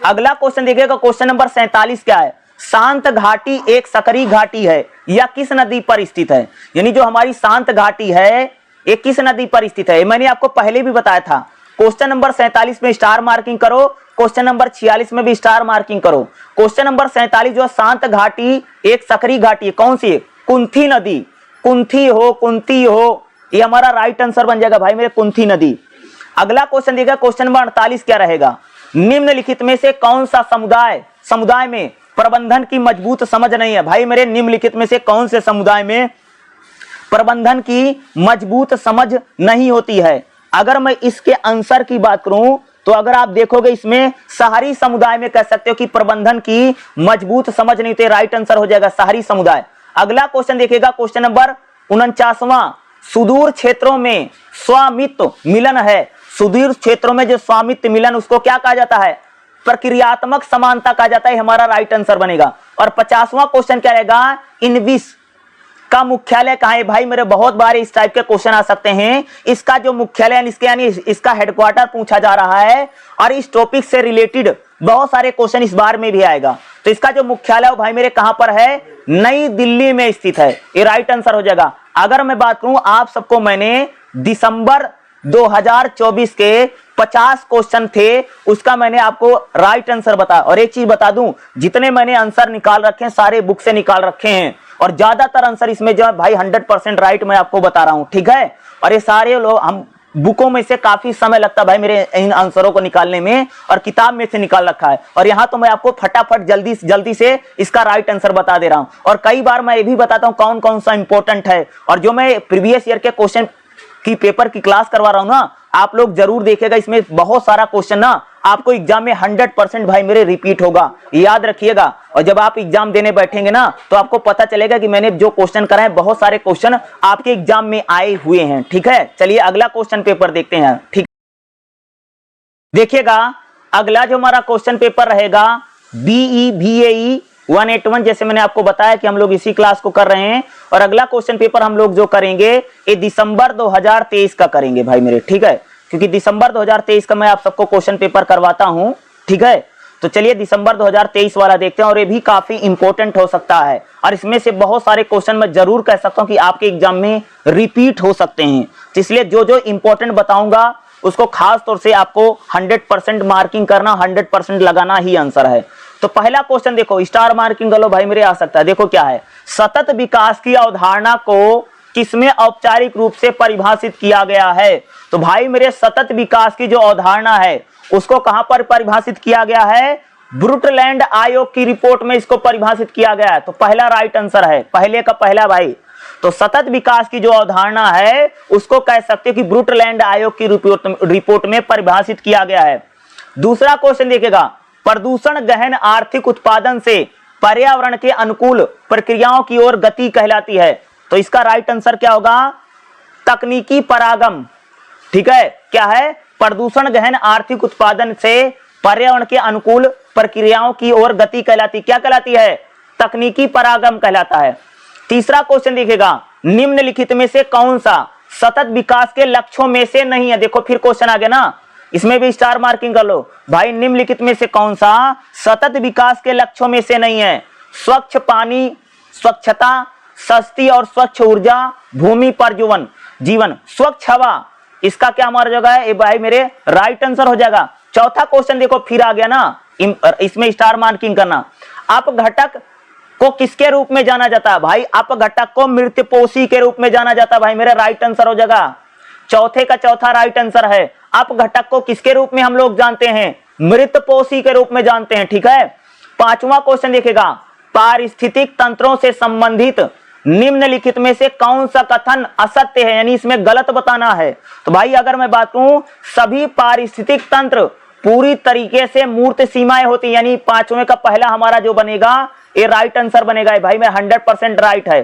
अगला क्वेश्चन देखिएगा, क्वेश्चन नंबर 47 क्या है, शांत घाटी एक सकरी घाटी है या किस नदी पर स्थित है? यानी जो हमारी शांत घाटी है ये किस नदी पर स्थित है? मैंने आपको पहले भी बताया था। क्वेश्चन नंबर 47 में स्टार मार्किंग करो, क्वेश्चन नंबर 46 में भी स्टार मार्किंग करो। क्वेश्चन नंबर 47 जो शांत घाटी एक सकरी घाटी है, कौन सी है? कुंथी नदी, कुंती हो, ये हमारा राइट आंसर बन जाएगा भाई मेरे, कुंथी नदी। अगला क्वेश्चन देखिएगा, क्वेश्चन नंबर 48 क्या रहेगा, निम्नलिखित में से कौन सा समुदाय में प्रबंधन की मजबूत समझ नहीं है? भाई मेरे निम्नलिखित में से कौन से समुदाय में प्रबंधन की मजबूत समझ नहीं होती है? अगर मैं इसके आंसर की बात करूं तो अगर आप देखोगे इसमें शहरी समुदाय में कह सकते हो कि प्रबंधन की मजबूत समझ नहीं होती, राइट आंसर हो जाएगा शहरी समुदाय। अगला क्वेश्चन देखिएगा, क्वेश्चन नंबर 49वां, सुदूर क्षेत्रों में स्वामित्व मिलन है। सुदूर क्षेत्रों में जो स्वामित्व मिलन उसको क्या कहा जाता है? प्रक्रियात्मक समानता कहा जाता है, हमारा राइट आंसर बनेगा। और 50वां क्वेश्चन क्या रहेगा, इनविस का मुख्यालय कहां है? भाई मेरे बहुत बार इस टाइप के क्वेश्चन आ सकते हैं, इसका जो मुख्यालय इसका हेडक्वार्टर पूछा जा रहा है और इस टॉपिक से रिलेटेड बहुत सारे क्वेश्चन इस बार में भी आएगा। तो इसका जो मुख्यालय भाई मेरे कहां पर है? नई दिल्ली में स्थित है, ये राइट आंसर हो जाएगा। अगर मैं बात करूं, आप सबको मैंने दिसंबर 2024 के 50 क्वेश्चन थे, उसका मैंने आपको राइट आंसर बताया। और एक चीज बता दूं, जितने मैंने आंसर निकाल रखे हैं सारे बुक से निकाल रखे हैं, और ज्यादातर आंसर इसमें जो है भाई 100% राइट मैं आपको बता रहा हूं, ठीक है। और ये सारे लोग हम बुकों में से काफी समय लगता है भाई मेरे इन आंसरों को निकालने में, और किताब में से निकाल रखा है। और यहाँ तो मैं आपको फटाफट जल्दी से इसका राइट आंसर बता दे रहा हूँ। और कई बार मैं ये भी बताता हूँ कौन कौन सा इंपॉर्टेंट है, और जो मैं प्रीवियस ईयर के क्वेश्चन की पेपर की क्लास करवा रहा हूं ना, आप लोग जरूर देखिएगा। इसमें बहुत सारा क्वेश्चन ना आपको एग्जाम में 100% भाई मेरे रिपीट होगा, याद रखिएगा। और जब आप एग्जाम देने बैठेंगे ना तो आपको पता चलेगा कि मैंने जो क्वेश्चन कराए बहुत सारे क्वेश्चन आपके एग्जाम में आए हुए हैं। ठीक है, चलिए अगला क्वेश्चन पेपर देखते हैं। ठीक, देखिएगा अगला जो हमारा क्वेश्चन पेपर रहेगा बीई बीएई 181, जैसे मैंने आपको बताया कि हम लोग इसी क्लास को कर रहे हैं। और अगला क्वेश्चन पेपर हम लोग जो करेंगे ये दिसंबर 2023 का करेंगे भाई मेरे। ठीक है, क्योंकि दिसंबर 2023 का मैं आप सबको क्वेश्चन पेपर करवाता हूं। ठीक है, तो चलिए दिसंबर 2023 वाला देखते हैं। और ये भी काफी इंपॉर्टेंट हो सकता है और इसमें से बहुत सारे क्वेश्चन मैं जरूर कह सकता हूं कि आपके एग्जाम में रिपीट हो सकते हैं। तो इसलिए जो जो इंपॉर्टेंट बताऊंगा उसको खास तौर से आपको 100% मार्किंग करना, 100% लगाना ही आंसर है। तो पहला क्वेश्चन देखो, स्टार मार्किंग कर लो भाई मेरे, आ सकता है। देखो क्या है, सतत विकास की अवधारणा को किसमें औपचारिक रूप से परिभाषित किया गया है? तो भाई मेरे सतत विकास की जो अवधारणा है उसको कहां पर परिभाषित किया गया है? ब्रुटलैंड आयोग की रिपोर्ट में इसको परिभाषित किया गया है। तो पहला राइट आंसर है, पहले का पहला भाई। तो सतत विकास की जो अवधारणा है उसको कह सकते हो कि ब्रुटलैंड आयोग की रिपोर्ट में परिभाषित किया गया है। दूसरा क्वेश्चन देखिएगा, प्रदूषण गहन आर्थिक उत्पादन से पर्यावरण के अनुकूल प्रक्रियाओं की ओर गति कहलाती है। तो इसका राइट आंसर क्या होगा? तकनीकी परागम। ठीक है, क्या है? प्रदूषण गहन आर्थिक उत्पादन से पर्यावरण के अनुकूल प्रक्रियाओं की ओर गति कहलाती, क्या कहलाती है? तकनीकी परागम कहलाता है। तीसरा क्वेश्चन देखिएगा, निम्नलिखित में से कौन सा सतत विकास के लक्ष्यों में से नहीं है? देखो फिर क्वेश्चन आ गया ना, इसमें भी स्टार मार्किंग कर लो भाई। निम्नलिखित में से कौन सा सतत विकास के लक्ष्यों में से नहीं है? स्वच्छ पानी, स्वच्छता, सस्ती और स्वच्छ ऊर्जा, भूमि पर जीवन, स्वच्छ हवा, इसका क्या हमारा जगह है? ये भाई मेरे राइट आंसर हो जाएगा। चौथा क्वेश्चन देखो फिर आ गया ना, इसमें स्टार मार्किंग करना। अपघटक को किसके रूप में जाना जाता है? भाई अपघटक को मृतपोषी के रूप में जाना जाता है भाई मेरा, राइट आंसर हो जाएगा। चौथे का चौथा राइट आंसर है। अपघटक को किसके रूप में हम लोग जानते हैं? मृतपोषी के रूप में जानते हैं। ठीक है, पांचवा क्वेश्चन देखेगा, पारिस्थितिक तंत्रों से संबंधित निम्नलिखित में से कौन सा कथन असत्य है, यानी इसमें गलत बताना है? तो भाई अगर मैं बात करूं, सभी पारिस्थितिक तंत्र पूरी तरीके से मूर्त सीमाएं होती, यानी पांचवें का पहला हमारा जो बनेगा ये राइट आंसर बनेगा भाई मैं 100% राइट है।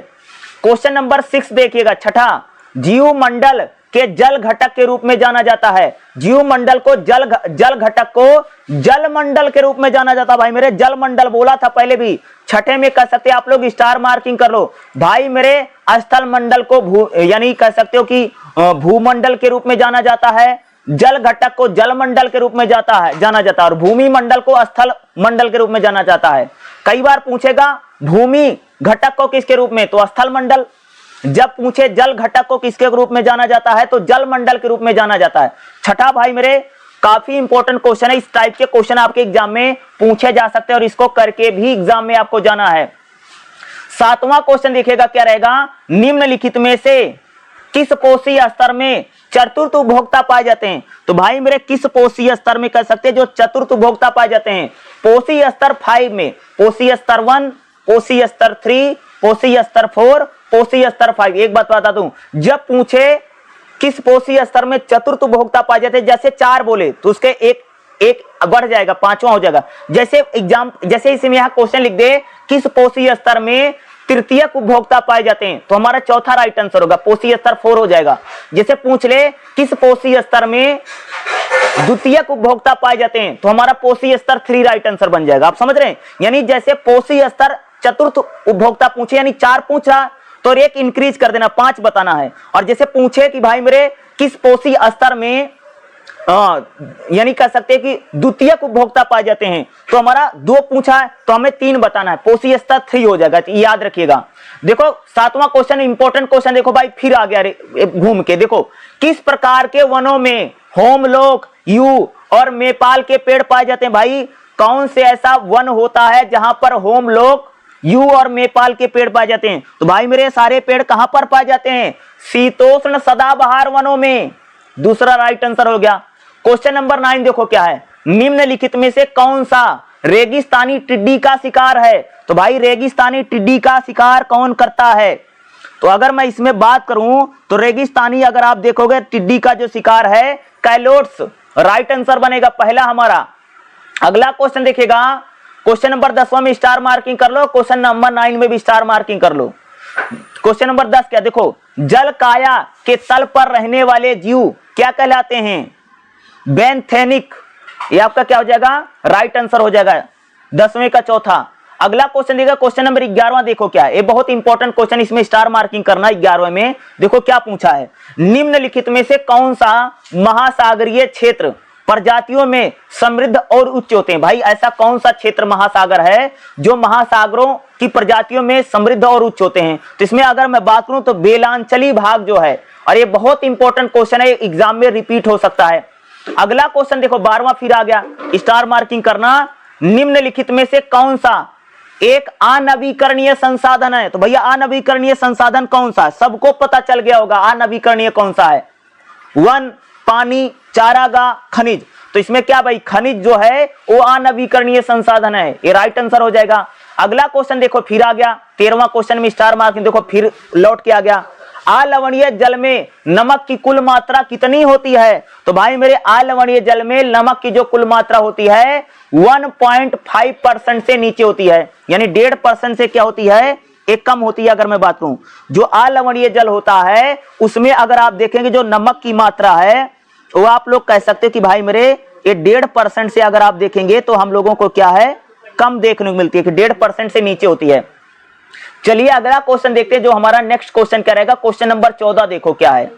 क्वेश्चन नंबर 6 देखिएगा, छठा, जीवमंडल के जल घटक के रूप में जाना जाता है। जीवमंडल को जल घटक को जलमंडल के रूप में जाना जाता है भाई मेरे, जलमंडल बोला था पहले भी। छठे में कह सकते आप लोग स्टार मार्किंग कर लो भाई मेरे, स्थल मंडल को यानी कह सकते हो कि भूमंडल के रूप में जाना जाता है, जल घटक को जलमंडल के रूप में जाना जाता है और भूमि मंडल को स्थल मंडल के रूप में जाना जाता है। कई बार पूछेगा भूमि घटक को किसके रूप में, तो स्थल मंडल। जब पूछे जल घटक को किसके रूप में जाना जाता है, तो जल मंडल के रूप में जाना जाता है। छठा भाई मेरे काफी इंपॉर्टेंट क्वेश्चन है, इस टाइप के क्वेश्चन आपके एग्जाम में पूछे जा सकते हैं और इसको करके भी एग्जाम में आपको जाना है। सातवां क्वेश्चन देखिएगा क्या रहेगा, निम्नलिखित में से किस पोषी स्तर में चतुर्थ उपभोक्ता पाए जाते हैं? तो भाई मेरे किस पोषी स्तर में कह सकते हैं जो चतुर्थ उपभोक्ता पाए जाते हैं? पोषी स्तर 5 में, पोषी स्तर 1, पोषी स्तर 3, पोषी स्तर 4, पोषी स्तर 5। एक बात बता दूं, जब पूछे किस पोषी स्तर में चतुर्थ उपभोक्ता पाए जाते हैं, जैसे 4 बोले तो उसके एक बढ़ जाएगा, 5वां हो जाएगा। जैसे इसमें यहाँ क्वेश्चन लिख दे किस पोषी स्तर में तृतीयक उपभोक्ता पाए जाते हैं, तो हमारा चौथा राइट आंसर होगा, पोषी स्तर 4 हो जाएगा। जैसे पूछ ले किस पोषी स्तर में द्वितीयक उपभोक्ता पाए जाते हैं, तो हमारा पोषी स्तर 3 राइट आंसर बन जाएगा। आप समझ रहे हैं, यानी जैसे पोषी स्तर चतुर्थ उपभोक्ता पूछे यानी 4 पूछ रहा तो एक इंक्रीज कर देना, 5 बताना है। और जैसे पूछे कि भाई मेरे किस पोषी स्तर में यानी कह सकते हैं कि द्वितीयक उपभोक्ता पाए जाते हैं, तो हमारा 2 पूछा है तो हमें 3 बताना है, पोषी स्तर 3 हो जाएगा, याद रखिएगा। देखो 7वां क्वेश्चन इंपॉर्टेंट क्वेश्चन, देखो भाई फिर आ गया घूम के। देखो किस प्रकार के वनों में होमलोक, यू और मेपाल के पेड़ पाए जाते हैं? भाई कौन से ऐसा वन होता है जहां पर होमलोक, यू और मेपाल के पेड़ पाए जाते हैं? तो भाई मेरे सारे पेड़ कहां पर पाए जाते हैं? शीतोष्ण सदाबहार वनों में, दूसरा राइट आंसर हो गया। क्वेश्चन नंबर 9 देखो क्या है, निम्नलिखित में से कौन सा रेगिस्तानी टिड्डी का शिकार है? तो भाई रेगिस्तानी टिड्डी का शिकार कौन करता है? तो अगर मैं इसमें बात करूं तो रेगिस्तानी, अगर आप देखोगे टिड्डी का जो शिकार है कैलोट्स, राइट आंसर बनेगा पहला हमारा। अगला क्वेश्चन देखिएगा, क्वेश्चन नंबर 10वां में स्टार मार्किंग कर लो, क्वेश्चन नंबर 9 में भी स्टार मार्किंग कर लो। क्वेश्चन नंबर 10 क्या, देखो, जल काया के तल पर रहने वाले जीव क्या कहलाते हैं? बेंथेनिक, ये आपका क्या हो जाएगा? राइट आंसर हो जाएगा 10वें का चौथा। अगला क्वेश्चन देखा, क्वेश्चन नंबर 11वां, देखो क्या है, ये बहुत इंपॉर्टेंट क्वेश्चन, इसमें स्टार मार्किंग करना। 11वें में देखो क्या पूछा है, निम्नलिखित में से कौन सा महासागरीय क्षेत्र प्रजातियों में समृद्ध और उच्च होते हैं? भाई ऐसा कौन सा क्षेत्र महासागर है जो महासागरों की प्रजातियों में समृद्ध और उच्च होते हैं? तो इसमें अगर मैं बात करूं तो बेलांचली भाग जो है, और ये बहुत इंपॉर्टेंट क्वेश्चन है, एग्जाम में रिपीट हो सकता है। अगला क्वेश्चन देखो 12वां फिर आ गया, स्टार मार्किंग करना, निम्नलिखित में से कौन सा एक अनवीकरणीय संसाधन है? तो भैया अनवीकरणीय संसाधन कौन सा है? सबको पता चल गया होगा अनवीकरणीय कौन सा है। वन, पानी, चारागाह, खनिज। तो इसमें क्या भाई, खनिज जो है वो अनवीकरणीय संसाधन है, ये राइट आंसर हो जाएगा। अगला क्वेश्चन देखो फिर आ गया, 13वां क्वेश्चन में स्टार मार्किंग, देखो फिर लौट के आ गया, अलवणीय जल में नमक की कुल मात्रा कितनी होती है? तो भाई मेरे अलवणीय जल में नमक की जो कुल मात्रा होती है 1.5% से नीचे होती है, यानी 1.5% से क्या होती है, एक कम होती है। अगर मैं बात करूं जो अलवणीय जल होता है उसमें अगर आप देखेंगे जो नमक की मात्रा है वो आप लोग कह सकते हो कि भाई मेरे ये 1.5% से अगर आप देखेंगे तो हम लोगों को क्या है, कम देखने को मिलती है कि 1.5% से नीचे होती है। चलिए अगला क्वेश्चन देखते हैं, जो हमारा नेक्स्ट क्वेश्चन क्या रहेगा, क्वेश्चन नंबर 14 देखो क्या है,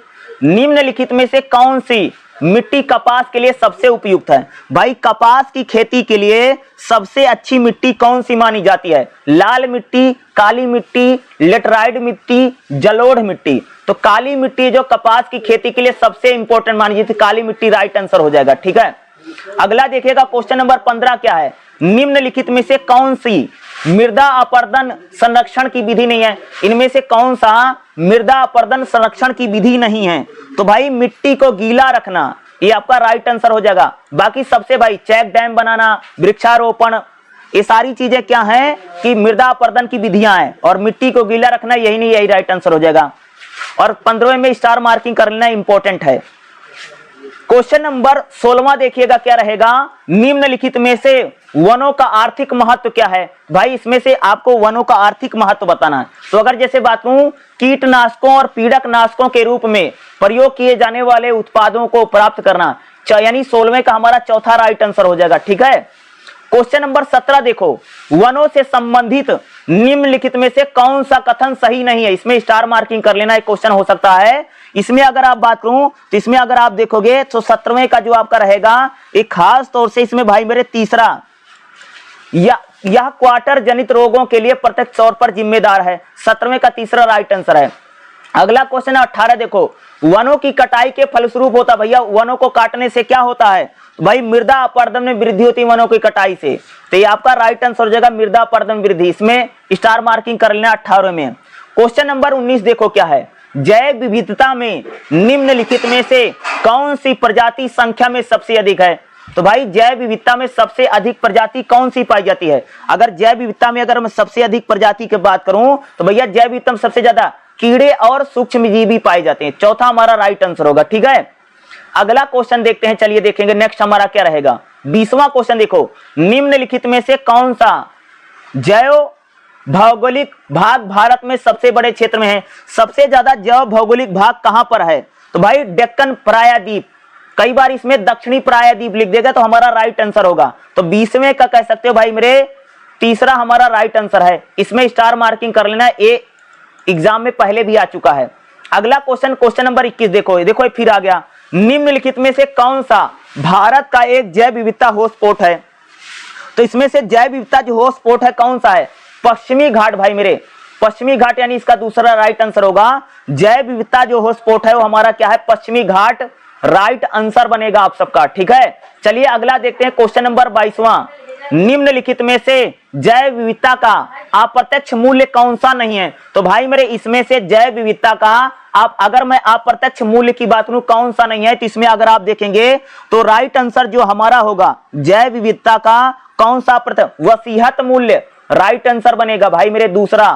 निम्नलिखित में से कौन सी मिट्टी कपास के लिए सबसे उपयुक्त है? भाई कपास की खेती के लिए सबसे अच्छी मिट्टी कौन सी मानी जाती है? लाल मिट्टी, काली मिट्टी, लेटराइट मिट्टी, जलोढ़ मिट्टी। तो काली मिट्टी जो कपास की खेती के लिए सबसे इंपॉर्टेंट मानी जाती है, काली मिट्टी राइट आंसर हो जाएगा। ठीक है, अगला देखिएगा क्वेश्चन नंबर 15 क्या है, निम्नलिखित में से कौन सी मृदा अपरदन संरक्षण की विधि नहीं है? इनमें से कौन सा मृदा अपरदन संरक्षण की विधि नहीं है? तो भाई मिट्टी को गीला रखना, ये आपका राइट आंसर हो जाएगा। बाकी सबसे भाई चेक डैम बनाना, वृक्षारोपण, ये सारी चीजें क्या हैं कि मृदा अपरदन की विधियां हैं, और मिट्टी को गीला रखना यही नहीं, यही राइट आंसर हो जाएगा। और 15वें में स्टार मार्किंग कर लेना, इंपॉर्टेंट है। क्वेश्चन नंबर 16वां देखिएगा क्या रहेगा, निम्नलिखित में से वनों का आर्थिक महत्व क्या है? भाई इसमें से आपको वनों का आर्थिक महत्व बताना है। तो अगर जैसे बात करूं, कीटनाशकों और पीड़कनाशकों के रूप में प्रयोग किए जाने वाले उत्पादों को प्राप्त करना, यानी 16वें का हमारा चौथा राइट आंसर हो जाएगा। ठीक है, क्वेश्चन नंबर 17 देखो, वनों से संबंधित निम्नलिखित में से कौन सा कथन सही नहीं है? इसमें स्टार मार्किंग कर लेना, एक क्वेश्चन हो सकता है। इसमें अगर आप बात करूं तो इसमें अगर आप देखोगे तो 17वें का जो आपका रहेगा एक खास तौर से इसमें भाई मेरे तीसरा, यह क्वार्टर जनित रोगों के लिए प्रत्यक्ष तौर पर जिम्मेदार है, 17वें का तीसरा राइट आंसर है। अगला क्वेश्चन है 18 देखो, वनों की कटाई के फलस्वरूप होता, भैया वनों को काटने से क्या होता है? भाई मृदा अपरदन में वृद्धि होती है वनों की कटाई से, तो ये आपका राइट आंसर हो जाएगा मृदा अपरदन वृद्धि। इसमें स्टार मार्किंग कर लेना 18 में। क्वेश्चन नंबर 19 देखो क्या है, जैव विविधता में निम्नलिखित में से कौन सी प्रजाति संख्या में सबसे अधिक है? तो भाई जैव विविधता में सबसे अधिक प्रजाति कौन सी पाई जाती है? अगर जैव विविधता में अगर मैं सबसे अधिक प्रजाति की बात करूं तो भैया जैव विविधता में सबसे ज्यादा कीड़े और सूक्ष्मजीवी पाए जाते हैं, चौथा हमारा राइट आंसर होगा। ठीक है, अगला क्वेश्चन देखते हैं, चलिए देखेंगे नेक्स्ट हमारा क्या रहेगा। 20वां क्वेश्चन देखो, निम्नलिखित में से कौन सा जैव भौगोलिक भाग भारत में सबसे बड़े क्षेत्र में है? सबसे ज्यादा जैव भौगोलिक भाग कहां पर है? तो भाई डेक्कन प्रायद्वीप, कई बार इसमें दक्षिणी प्रायद्वीप लिख देगा तो हमारा राइट आंसर होगा। तो 20वें का कह सकते हो भाई मेरे तीसरा हमारा राइट आंसर है, इसमें स्टार मार्किंग कर लेना, ये एग्जाम में पहले भी आ चुका है। अगला क्वेश्चन, क्वेश्चन नंबर 21 देखो, देखो फिर आ गया, निम्नलिखित में से कौन सा भारत का एक जैव विविधता हॉटस्पॉट है? तो इसमें से जैव विविधता जो हॉटस्पॉट है कौन सा है? पश्चिमी घाट भाई मेरे, पश्चिमी घाट, यानी इसका दूसरा राइट आंसर होगा। जैव विविधता जो हॉटस्पॉट है वो हमारा क्या है? पश्चिमी घाट, राइट आंसर बनेगा आप सबका। ठीक है, चलिए अगला देखते हैं क्वेश्चन नंबर 22वां, निम्नलिखित में से जैव विविधता का अप्रत्यक्ष मूल्य कौन सा नहीं है? तो भाई मेरे इसमें से जैव विविधता का आप अगर मैं अप्रत्यक्ष मूल्य की बात करूं कौन सा नहीं है, तो इसमें अगर आप देखेंगे तो राइट आंसर जो हमारा होगा जैव विविधता का कौन सा वसीयत मूल्य राइट आंसर बनेगा भाई मेरे दूसरा।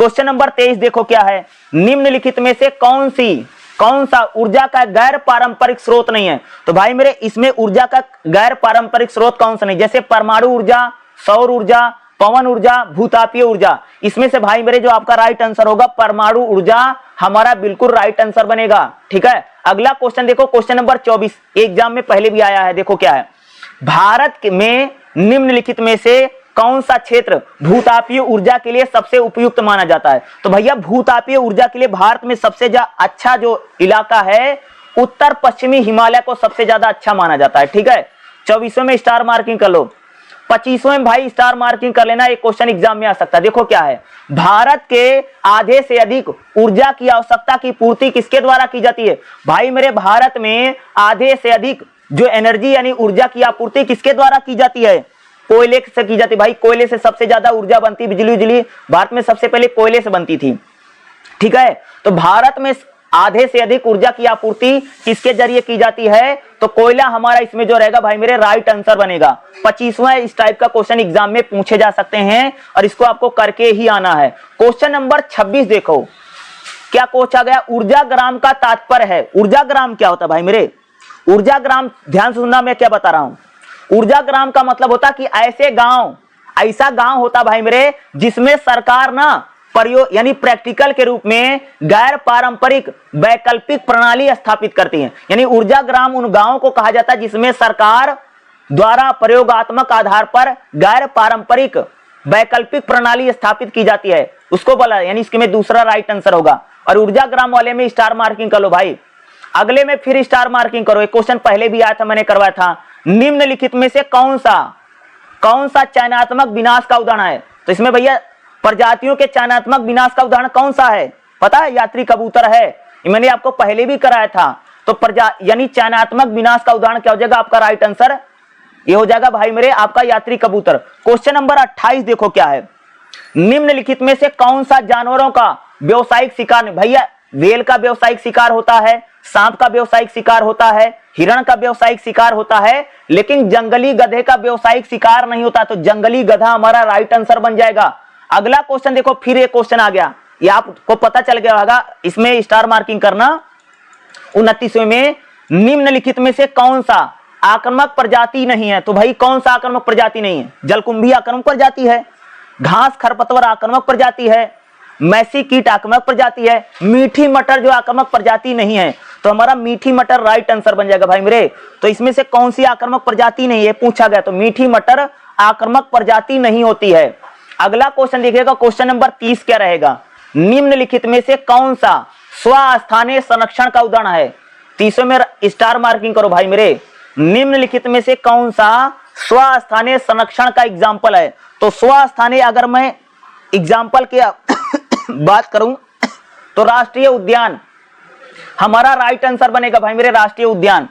क्वेश्चन नंबर 23 देखो क्या है, निम्नलिखित में से कौन सा ऊर्जा का गैर पारंपरिक स्रोत नहीं है। तो भाई मेरे इसमें ऊर्जा का गैर पारंपरिक स्रोत कौन सा नहीं, जैसे परमाणु ऊर्जा, सौर ऊर्जा, पवन ऊर्जा, भूतापीय ऊर्जा। इसमें से भाई मेरे जो आपका राइट आंसर होगा परमाणु ऊर्जा हमारा बिल्कुल राइट आंसर बनेगा। ठीक है, अगला क्वेश्चन देखो, क्वेश्चन नंबर 24 एग्जाम में पहले भी आया है। देखो क्या है, भारत में निम्नलिखित में से कौन सा क्षेत्र भूतापीय ऊर्जा के लिए सबसे उपयुक्त माना जाता है। तो भैया भूतापीय ऊर्जा के लिए भारत में सबसे अच्छा जो इलाका है उत्तर पश्चिमी हिमालय को सबसे ज्यादा अच्छा माना जाता है। ठीक है, 24वें में स्टार मार्किंग कर लो, 25वें में भाई स्टार मार्किंग कर लेना, एक क्वेश्चन एग्जाम में आ सकता है। देखो क्या है, भारत के आधे से अधिक ऊर्जा की आवश्यकता की पूर्ति किसके द्वारा की जाती है। भाई मेरे भारत में आधे से अधिक जो एनर्जी यानी ऊर्जा की आपूर्ति किसके द्वारा की जाती है, कोयले से की जाती है। भाई कोयले से सबसे ज्यादा ऊर्जा बनती, बिजली भारत में सबसे पहले कोयले से बनती थी। ठीक है, तो भारत में आधे से अधिक ऊर्जा की आपूर्ति किसके जरिए की जाती है, तो कोयला हमारा इसमें जो रहेगा भाई मेरे राइट आंसर बनेगा। 25वां इस टाइप का क्वेश्चन एग्जाम में पूछे जा सकते हैं और इसको आपको करके ही आना है। क्वेश्चन नंबर 26 देखो क्या पूछा गया, ऊर्जा ग्राम का तात्पर्य है। ऊर्जा ग्राम क्या होता है भाई मेरे, ऊर्जा ग्राम ध्यान से सुनना, मैं क्या बता रहा हूं। ऊर्जा ग्राम का मतलब होता कि ऐसा गांव होता भाई मेरे जिसमें सरकार ना प्रयोग यानी प्रैक्टिकल के रूप में गैर पारंपरिक वैकल्पिक प्रणाली स्थापित करती है। यानी ऊर्जा ग्राम उन गांवों को कहा जाता है जिसमें सरकार द्वारा प्रयोगात्मक आधार पर गैर पारंपरिक वैकल्पिक प्रणाली स्थापित की जाती है, उसको बोला, यानी इसके में दूसरा राइट आंसर होगा। और ऊर्जा ग्राम वाले में स्टार मार्किंग कर लो भाई, अगले में फिर स्टार मार्किंग करो। एक क्वेश्चन पहले भी आया था, मैंने करवाया था, निम्नलिखित में से कौन सा चयनात्मक विनाश का उदाहरण है। तो इसमें भैया प्रजातियों के चयनात्मक विनाश का उदाहरण कौन सा है, पता है, यात्री कबूतर है, मैंने आपको पहले भी कराया था। तो यानी चयनात्मक विनाश का उदाहरण क्या हो जाएगा, आपका राइट आंसर ये हो जाएगा भाई मेरे आपका यात्री कबूतर। क्वेश्चन नंबर 28 देखो क्या है, निम्नलिखित में से कौन सा जानवरों का व्यवसायिक शिकार नहीं। भैया वेल का व्यवसायिक शिकार होता है, सांप का व्यवसायिक शिकार होता है, हिरण का व्यवसायिक शिकार होता है, लेकिन जंगली गधे का व्यवसायिक शिकार नहीं होता। तो जंगली गधा हमारा राइट आंसर बन जाएगा। अगला क्वेश्चन देखो, फिर एक क्वेश्चन आ गया, ये आपको पता चल गया होगा, इसमें स्टार मार्किंग करना। 29वें में निम्नलिखित में से कौन सा आक्रामक प्रजाति नहीं है। तो भाई कौन सा आक्रामक प्रजाति नहीं है, जलकुंभी आक्रामक प्रजाति है, घास खरपतवार आक्रामक प्रजाति है, मैसी कीट आक्रामक प्रजाति है, मीठी मटर जो आक्रामक प्रजाति नहीं है। तो हमारा मीठी मटर राइट आंसर बन जाएगा भाई मेरे। तो इसमें से कौन सी आक्रामक प्रजाति नहीं है पूछा गया, तो मीठी मटर आक्रामक प्रजाति नहीं होती है। अगला क्वेश्चन देखिएगा, क्वेश्चन नंबर 30 क्या रहेगा, निम्नलिखित में से कौन सा स्वस्थानीय संरक्षण का उदाहरण है। 30वें में स्टार मार्किंग करो भाई मेरे, निम्नलिखित में से कौन सा स्वस्थानीय संरक्षण का एग्जाम्पल है। तो स्वस्थानीय अगर मैं एग्जाम्पल की बात करूं तो राष्ट्रीय उद्यान हमारा राइट आंसर बनेगा भाई मेरे, राष्ट्रीय उद्यान।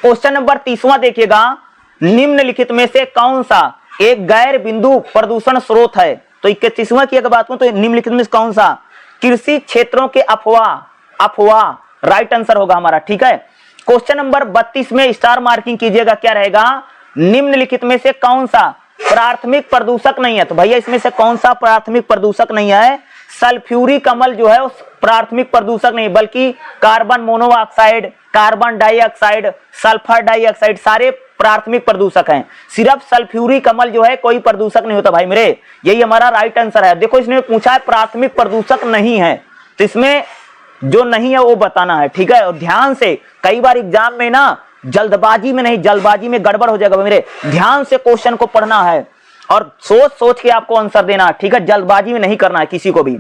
क्वेश्चन नंबर 30वां देखिएगा, निम्नलिखित में से कौन सा एक गैर बिंदु प्रदूषण स्रोत है। तो 31वां की अगर बात करूं तो निम्नलिखित में से कौन सा कृषि क्षेत्रों के अफवाह राइट आंसर होगा हमारा। ठीक है, क्वेश्चन नंबर 32 में स्टार मार्किंग कीजिएगा, क्या रहेगा, निम्नलिखित में से कौन सा प्राथमिक प्रदूषक नहीं है। तो भैया इसमें से कौन सा प्राथमिक प्रदूषक नहीं है, सल्फ्यूरिक अम्ल जो है उस प्राथमिक प्रदूषक नहीं, बल्कि carbon monoxide, carbon dioxide, sulphur dioxide सारे प्राथमिक प्रदूषक हैं। सिर्फ सल्फ्यूरिक अम्ल जो है कोई प्रदूषक नहीं होता भाई मेरे, यही हमारा राइट आंसर है। देखो इसने पूछा है प्राथमिक प्रदूषक नहीं है, तो इसमें जो नहीं है वो बताना है। ठीक है, और ध्यान से, कई बार एग्जाम में ना जल्दबाजी में नहीं, जल्दबाजी में गड़बड़ हो जाएगा मेरे, ध्यान से क्वेश्चन को पढ़ना है और सोच के आपको आंसर देना है। ठीक है, जल्दबाजी में नहीं करना है किसी को भी।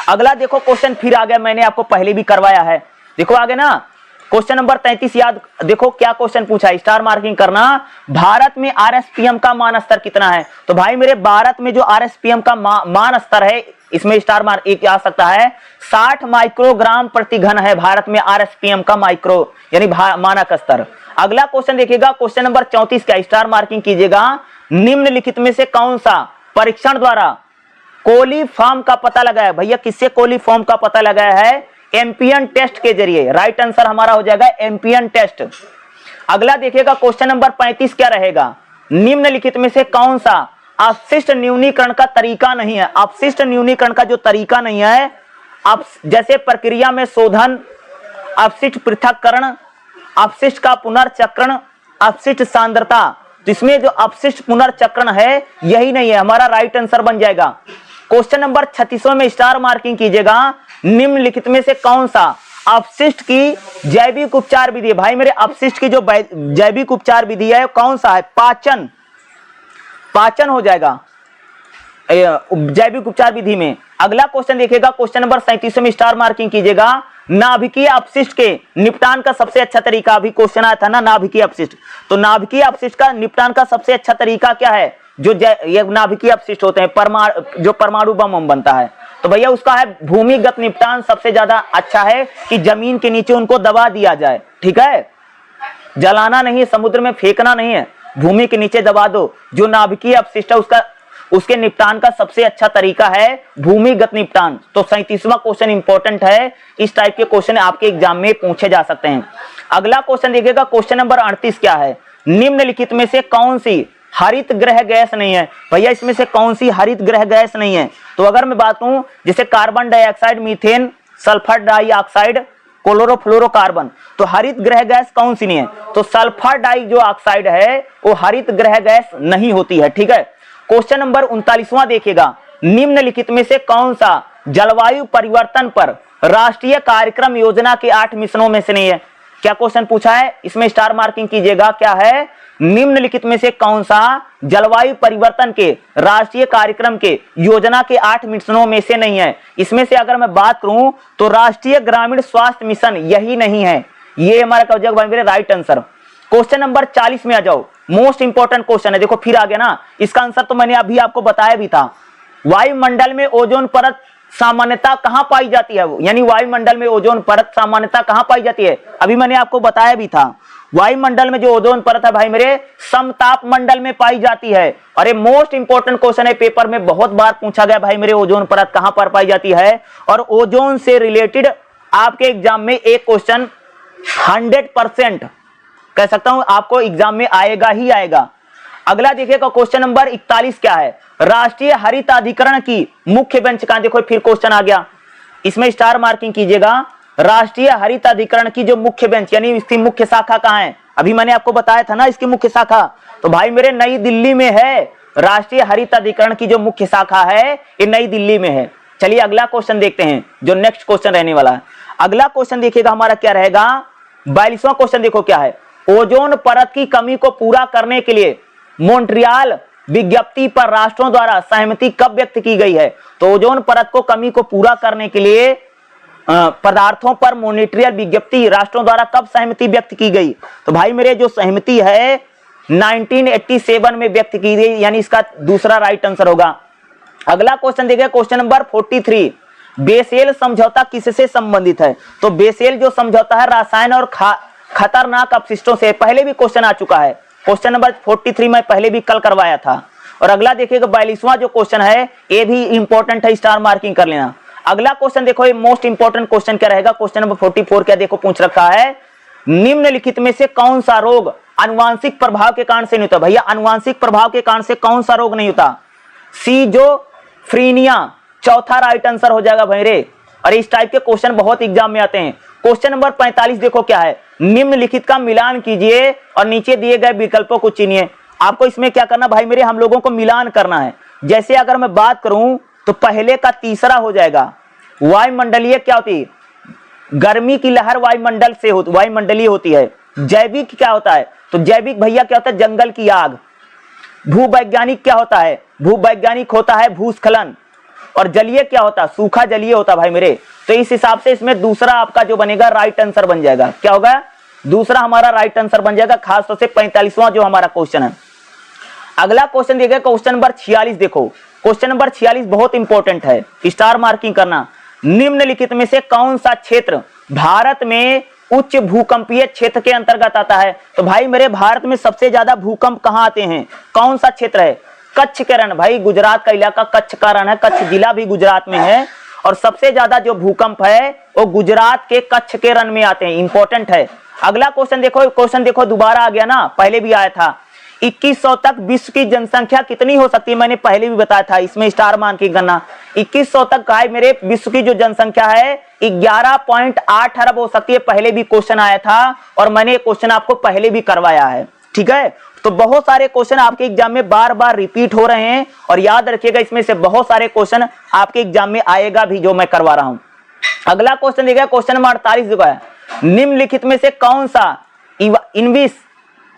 अगला देखो क्वेश्चन फिर आ गया, मैंने आपको पहले भी करवाया है, देखो आगे ना क्वेश्चन नंबर 33 याद देखो क्या क्वेश्चन पूछा है, स्टार मार्किंग करना। भारत में आरएसपीएम का मान स्तर कितना है। तो भाई मेरे भारत में जो आरएसपीएम का मान स्तर है, इसमें स्टार मार्क एक आ सकता है, 60 माइक्रोग्राम प्रति घन है भारत में आरएसपीएम का माइक्रो यानी मानक स्तर। अगला क्वेश्चन देखिएगा, क्वेश्चन नंबर 34 का स्टार मार्किंग कीजिएगा, निम्नलिखित में से कौन सा परीक्षण द्वारा कोलीफॉर्म का पता लगाया। भैया किससे कोलीफॉर्म का पता लगाया है, एम्पियन टेस्ट के जरिए। राइट आंसर हमारा हो जाएगा एम्पियन टेस्ट। अगला देखिएगा क्वेश्चन नंबर 35 क्या रहेगा, निम्नलिखित में से कौन सा अपशिष्ट न्यूनीकरण का तरीका नहीं है। अपशिष्ट न्यूनीकरण का जो तरीका नहीं है, अब जैसे प्रक्रिया में शोधन, अपशिष्ट पृथक्करण, अपशिष्ट का पुनर्चक्रण, अपशिष्ट सांद्रता, तो इसमें जो अपशिष्ट पुनर्चक्रण है यही नहीं है, हमारा राइट आंसर बन जाएगा। क्वेश्चन नंबर 36 में स्टार मार्किंग कीजिएगा, निम्नलिखित में से कौन सा अपशिष्ट की जैविक उपचार विधि है। भाई मेरे अपशिष्ट की जो जैविक उपचार विधि है कौन सा है? पाचन, पाचन हो जाएगा जैविक उपचार विधि में। अगला क्वेश्चन देखिएगा, क्वेश्चन नंबर 37 में स्टार मार्किंग कीजिएगा, नाभिकीय अपशिष्ट के निपटान का सबसे अच्छा तरीका। अभी क्वेश्चन आया था ना नाभिकीय अपशिष्ट, तो नाभिकीय अपशिष्ट का निपटान का सबसे अच्छा तरीका क्या है? जो ये नाभिकीय अपशिष्ट होते हैं, जो परमाणु बम बनता है, तो भैया उसका है भूमिगत निपटान सबसे ज्यादा अच्छा है कि जमीन के नीचे उनको दबा दिया जाए। ठीक है, जलाना नहीं है, समुद्र में फेंकना नहीं है, भूमि के नीचे दबा दो। जो नाभिकीय अपशिष्ट है उसके निपटान का सबसे अच्छा तरीका है भूमिगत निपटान। तो 37वां क्वेश्चन इंपॉर्टेंट है, इस टाइप के क्वेश्चन आपके एग्जाम में पूछे जा सकते हैं। अगला क्वेश्चन देखिएगा, क्वेश्चन नंबर 38 क्या है? निम्नलिखित में से कौन सी हरित गृह गैस नहीं है? भैया इसमें से कौन सी हरित गृह गैस नहीं है? तो अगर मैं बात करूं जैसे carbon dioxide, methane, sulphur dioxide, chlorofluorocarbon, तो हरित गृह गैस कौन सी नहीं है? तो सल्फर डाई जो ऑक्साइड है वो हरित गृह गैस नहीं होती है। ठीक है, क्वेश्चन नंबर 39वां देखिएगा, निम्नलिखित में से कौन सा जलवायु परिवर्तन पर राष्ट्रीय कार्यक्रम योजना के 8 मिशनों में से नहीं है? क्या क्वेश्चन पूछा है, इसमें स्टार मार्किंग कीजिएगा। क्या है? निम्नलिखित में से कौन सा जलवायु परिवर्तन के राष्ट्रीय कार्यक्रम के योजना के 8 मिशनों में से नहीं है? इसमें से अगर मैं बात करूं तो राष्ट्रीय ग्रामीण स्वास्थ्य मिशन यही नहीं है, ये हमारा क्या भाई मेरे राइट आंसर। क्वेश्चन नंबर 40 में आ जाओ, मोस्ट इंपॉर्टेंट क्वेश्चन है, देखो फिर आ गया ना, इसका आंसर तो मैंने अभी आपको बताया भी था। वायुमंडल में ओजोन परत सामान्यता कहां पाई जाती है? यानी वायुमंडल में ओजोन परत सामान्यता कहां पाई जाती है? अभी मैंने आपको बताया भी था, वायुमंडल में जो ओजोन परत है भाई मेरे समताप मंडल में पाई जाती है। अरे मोस्ट इंपॉर्टेंट क्वेश्चन है, पेपर में बहुत बार पूछा गया भाई मेरे, ओजोन परत कहां पर पाई जाती है? और ओजोन से रिलेटेड आपके एग्जाम में एक क्वेश्चन 100% कह सकता हूं आपको एग्जाम में आएगा ही आएगा। अगला देखिएगा, क्वेश्चन नंबर 41 क्या है? राष्ट्रीय हरित अधिकरण की मुख्य बेंच कहां? देखो फिर क्वेश्चन आ गया, इसमें स्टार मार्किंग कीजिएगा। राष्ट्रीय हरित अधिकरण की जो मुख्य बेंच यानी इसकी मुख्य शाखा कहां है? अभी मैंने आपको बताया था ना इसकी मुख्य शाखा, तो भाई मेरे नई दिल्ली में है। राष्ट्रीय हरित अधिकरण की जो मुख्य शाखा है ये नई दिल्ली में है। चलिए अगला क्वेश्चन देखते हैं जो नेक्स्ट क्वेश्चन रहने वाला है। अगला क्वेश्चन देखिएगा हमारा क्या रहेगा, 42वां क्वेश्चन देखो क्या है? ओजोन परत की कमी को पूरा करने के लिए मॉन्ट्रियल विज्ञप्ति पर राष्ट्रों द्वारा सहमति कब व्यक्त की गई है? तो ओजोन परत को कमी को पूरा करने के लिए पदार्थों पर मॉन्ट्रियल विज्ञप्ति राष्ट्रों द्वारा कब सहमति व्यक्त की गई? तो भाई मेरे जो सहमति है 1987 में व्यक्त की गई, यानी इसका दूसरा राइट आंसर होगा। अगला क्वेश्चन देखिए, क्वेश्चन नंबर 43, बेसेल समझौता किससे संबंधित है? तो बेसेल जो समझौता है रसायन और खतरनाक अपशिष्टों से, पहले भी क्वेश्चन आ चुका है, क्वेश्चन नंबर 43 में पहले भी कल करवाया था। और अगला देखिएगा 42वां जो क्वेश्चन है ये भी इंपॉर्टेंट है, स्टार मार्किंग कर लेना। अगला क्वेश्चन देखो, ये मोस्ट इंपॉर्टेंट क्वेश्चन क्या रहेगा? क्वेश्चन नंबर 44 क्या देखो पूछ रखा है, निम्नलिखित में से कौन सा रोग आनुवांशिक प्रभाव के कारण से नहीं होता? भैया आनुवांशिक प्रभाव के कारण से कौन सा रोग नहीं होता? सीजोफ्रीनिया चौथा राइट आंसर हो जाएगा भाई रे। और इस टाइप के क्वेश्चन बहुत एग्जाम में आते हैं। क्वेश्चन नंबर 45 देखो क्या है, निम्नलिखित का मिलान कीजिए और नीचे दिए गए विकल्पों को चुनिए। आपको इसमें क्या करना भाई मेरे, हम लोगों को मिलान करना है। जैसे अगर मैं बात करूं तो पहले का तीसरा हो जाएगा, वायुमंडलीय क्या होती है? गर्मी की लहर वायुमंडल से होती, वायुमंडलीय होती है। जैविक क्या होता है? तो जैविक भैया क्या होता है? जंगल की आग। भूवैज्ञानिक क्या होता है? भूवैज्ञानिक होता है भूस्खलन। और जलीय क्या होता है? सूखा जलीय होता है भाई मेरे। तो इस हिसाब से इसमें दूसरा आपका जो बनेगा राइट आंसर बन जाएगा। क्या होगा? दूसरा हमारा राइट आंसर बन जाएगा, खासतौर से 45वां जो हमारा क्वेश्चन है। अगला क्वेश्चन देखिए, क्वेश्चन नंबर 46 देखो, क्वेश्चन नंबर 46 बहुत इंपॉर्टेंट है, स्टार मार्किंग करना। निम्नलिखित में से कौन सा क्षेत्र भारत में उच्च भूकंपीय क्षेत्र के अंतर्गत आता है? तो भाई मेरे भारत में सबसे ज्यादा भूकंप कहां आते हैं? कौन सा क्षेत्र है? कच्छ के रण, भाई गुजरात का इलाका कच्छ का रण है, कच्छ जिला भी गुजरात में है। और सबसे ज्यादा जो भूकंप है वो गुजरात के कच्छ के रण में आते हैं, इंपॉर्टेंट है। अगला क्वेश्चन देखो, क्वेश्चन देखो दोबारा आ गया ना, पहले भी आया था। 2100 तक विश्व की जनसंख्या कितनी हो सकती है, मैंने पहले भी बताया था, इसमें स्टार मान की गणना 2100 तक का है मेरे विश्व की जो जनसंख्या है 11.8 अरब हो सकती है। पहले भी क्वेश्चन आया था और मैंने क्वेश्चन आपको पहले भी करवाया है, ठीक है। तो बहुत सारे क्वेश्चन आपके एग्जाम में बार बार रिपीट हो रहे हैं और याद रखिएगा इसमें से बहुत सारे क्वेश्चन आपके एग्जाम में आएगा भी जो मैं करवा रहा हूं। अगला क्वेश्चन देखिए, क्वेश्चन नंबर 48 जो है, निम्नलिखित में से कौन सा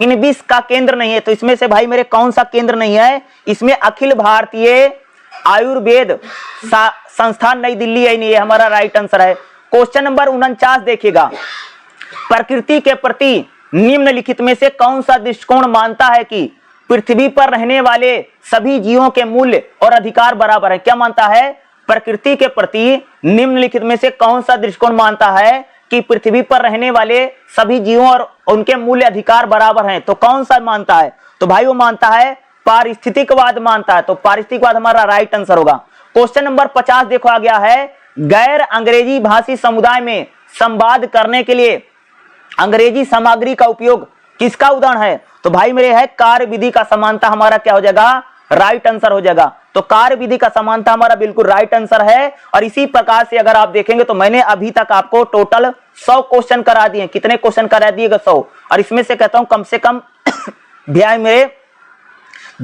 इनविस का केंद्र नहीं है। तो इसमें से भाई मेरे कौन सा केंद्र नहीं है, इसमें अखिल भारतीय आयुर्वेद संस्थान नई दिल्ली है, नहीं है हमारा राइट आंसर है। क्वेश्चन नंबर 49 देखिएगा, प्रकृति के प्रति निम्नलिखित में से कौन सा दृष्टिकोण मानता है कि पृथ्वी पर रहने वाले सभी जीवों के मूल्य और अधिकार बराबर है। क्या मानता है, प्रकृति के प्रति निम्नलिखित में से कौन सा दृष्टिकोण मानता है कि पृथ्वी पर रहने वाले सभी जीवों और उनके मूल्य अधिकार बराबर हैं। तो कौन सा मानता है, तो भाई वो मानता है पारिस्थितिकवाद मानता है। तो पारिस्थितिकवाद हमारा राइट आंसर होगा। क्वेश्चन नंबर 50 देखो आ गया है, गैर अंग्रेजी भाषी समुदाय में संवाद करने के लिए अंग्रेजी सामग्री का उपयोग किसका उदाहरण है। तो भाई मेरे है कार्य विधि का समानता हमारा क्या हो जाएगा, राइट आंसर हो जाएगा। तो कार्य विधि का समानता हमारा बिल्कुल राइट आंसर है। और इसी प्रकार से अगर आप देखेंगे तो मैंने अभी तक आपको टोटल 100 क्वेश्चन करा दिए। कितने क्वेश्चन करा दिएगा, 100। और इसमें से कहता हूं कम से कम भाई मेरे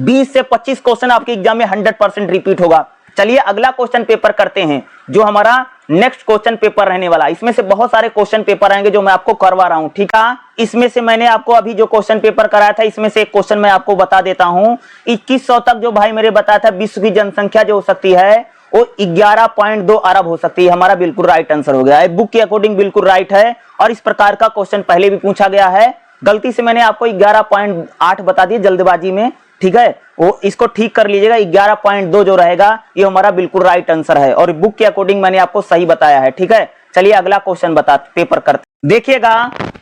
20 से 25 क्वेश्चन आपके एग्जाम में 100% रिपीट होगा। चलिए अगला क्वेश्चन पेपर करते हैं जो हमारा नेक्स्ट क्वेश्चन पेपर रहने वाला। इसमें से बहुत सारे क्वेश्चन पेपर आएंगे जो मैं आपको करवा रहा हूं, ठीक है। इसमें से मैंने आपको अभी जो क्वेश्चन पेपर कराया था इसमें से एक क्वेश्चन मैं आपको बता देता हूं। 2100 तक जो भाई मेरे बताया था विश्व की जनसंख्या जो हो सकती है वो 11.2 अरब हो सकती है। हमारा बिल्कुल राइट आंसर हो गया है, बुक के अकॉर्डिंग बिल्कुल राइट है। और इस प्रकार का क्वेश्चन पहले भी पूछा गया है। गलती से मैंने आपको 11.8 बता दिया जल्दबाजी में, ठीक है। वो इसको ठीक कर लीजिएगा, 11.2 जो रहेगा ये हमारा बिल्कुल राइट आंसर है और बुक के अकॉर्डिंग मैंने आपको सही बताया है, ठीक है। चलिए अगला क्वेश्चन पेपर करते देखिएगा।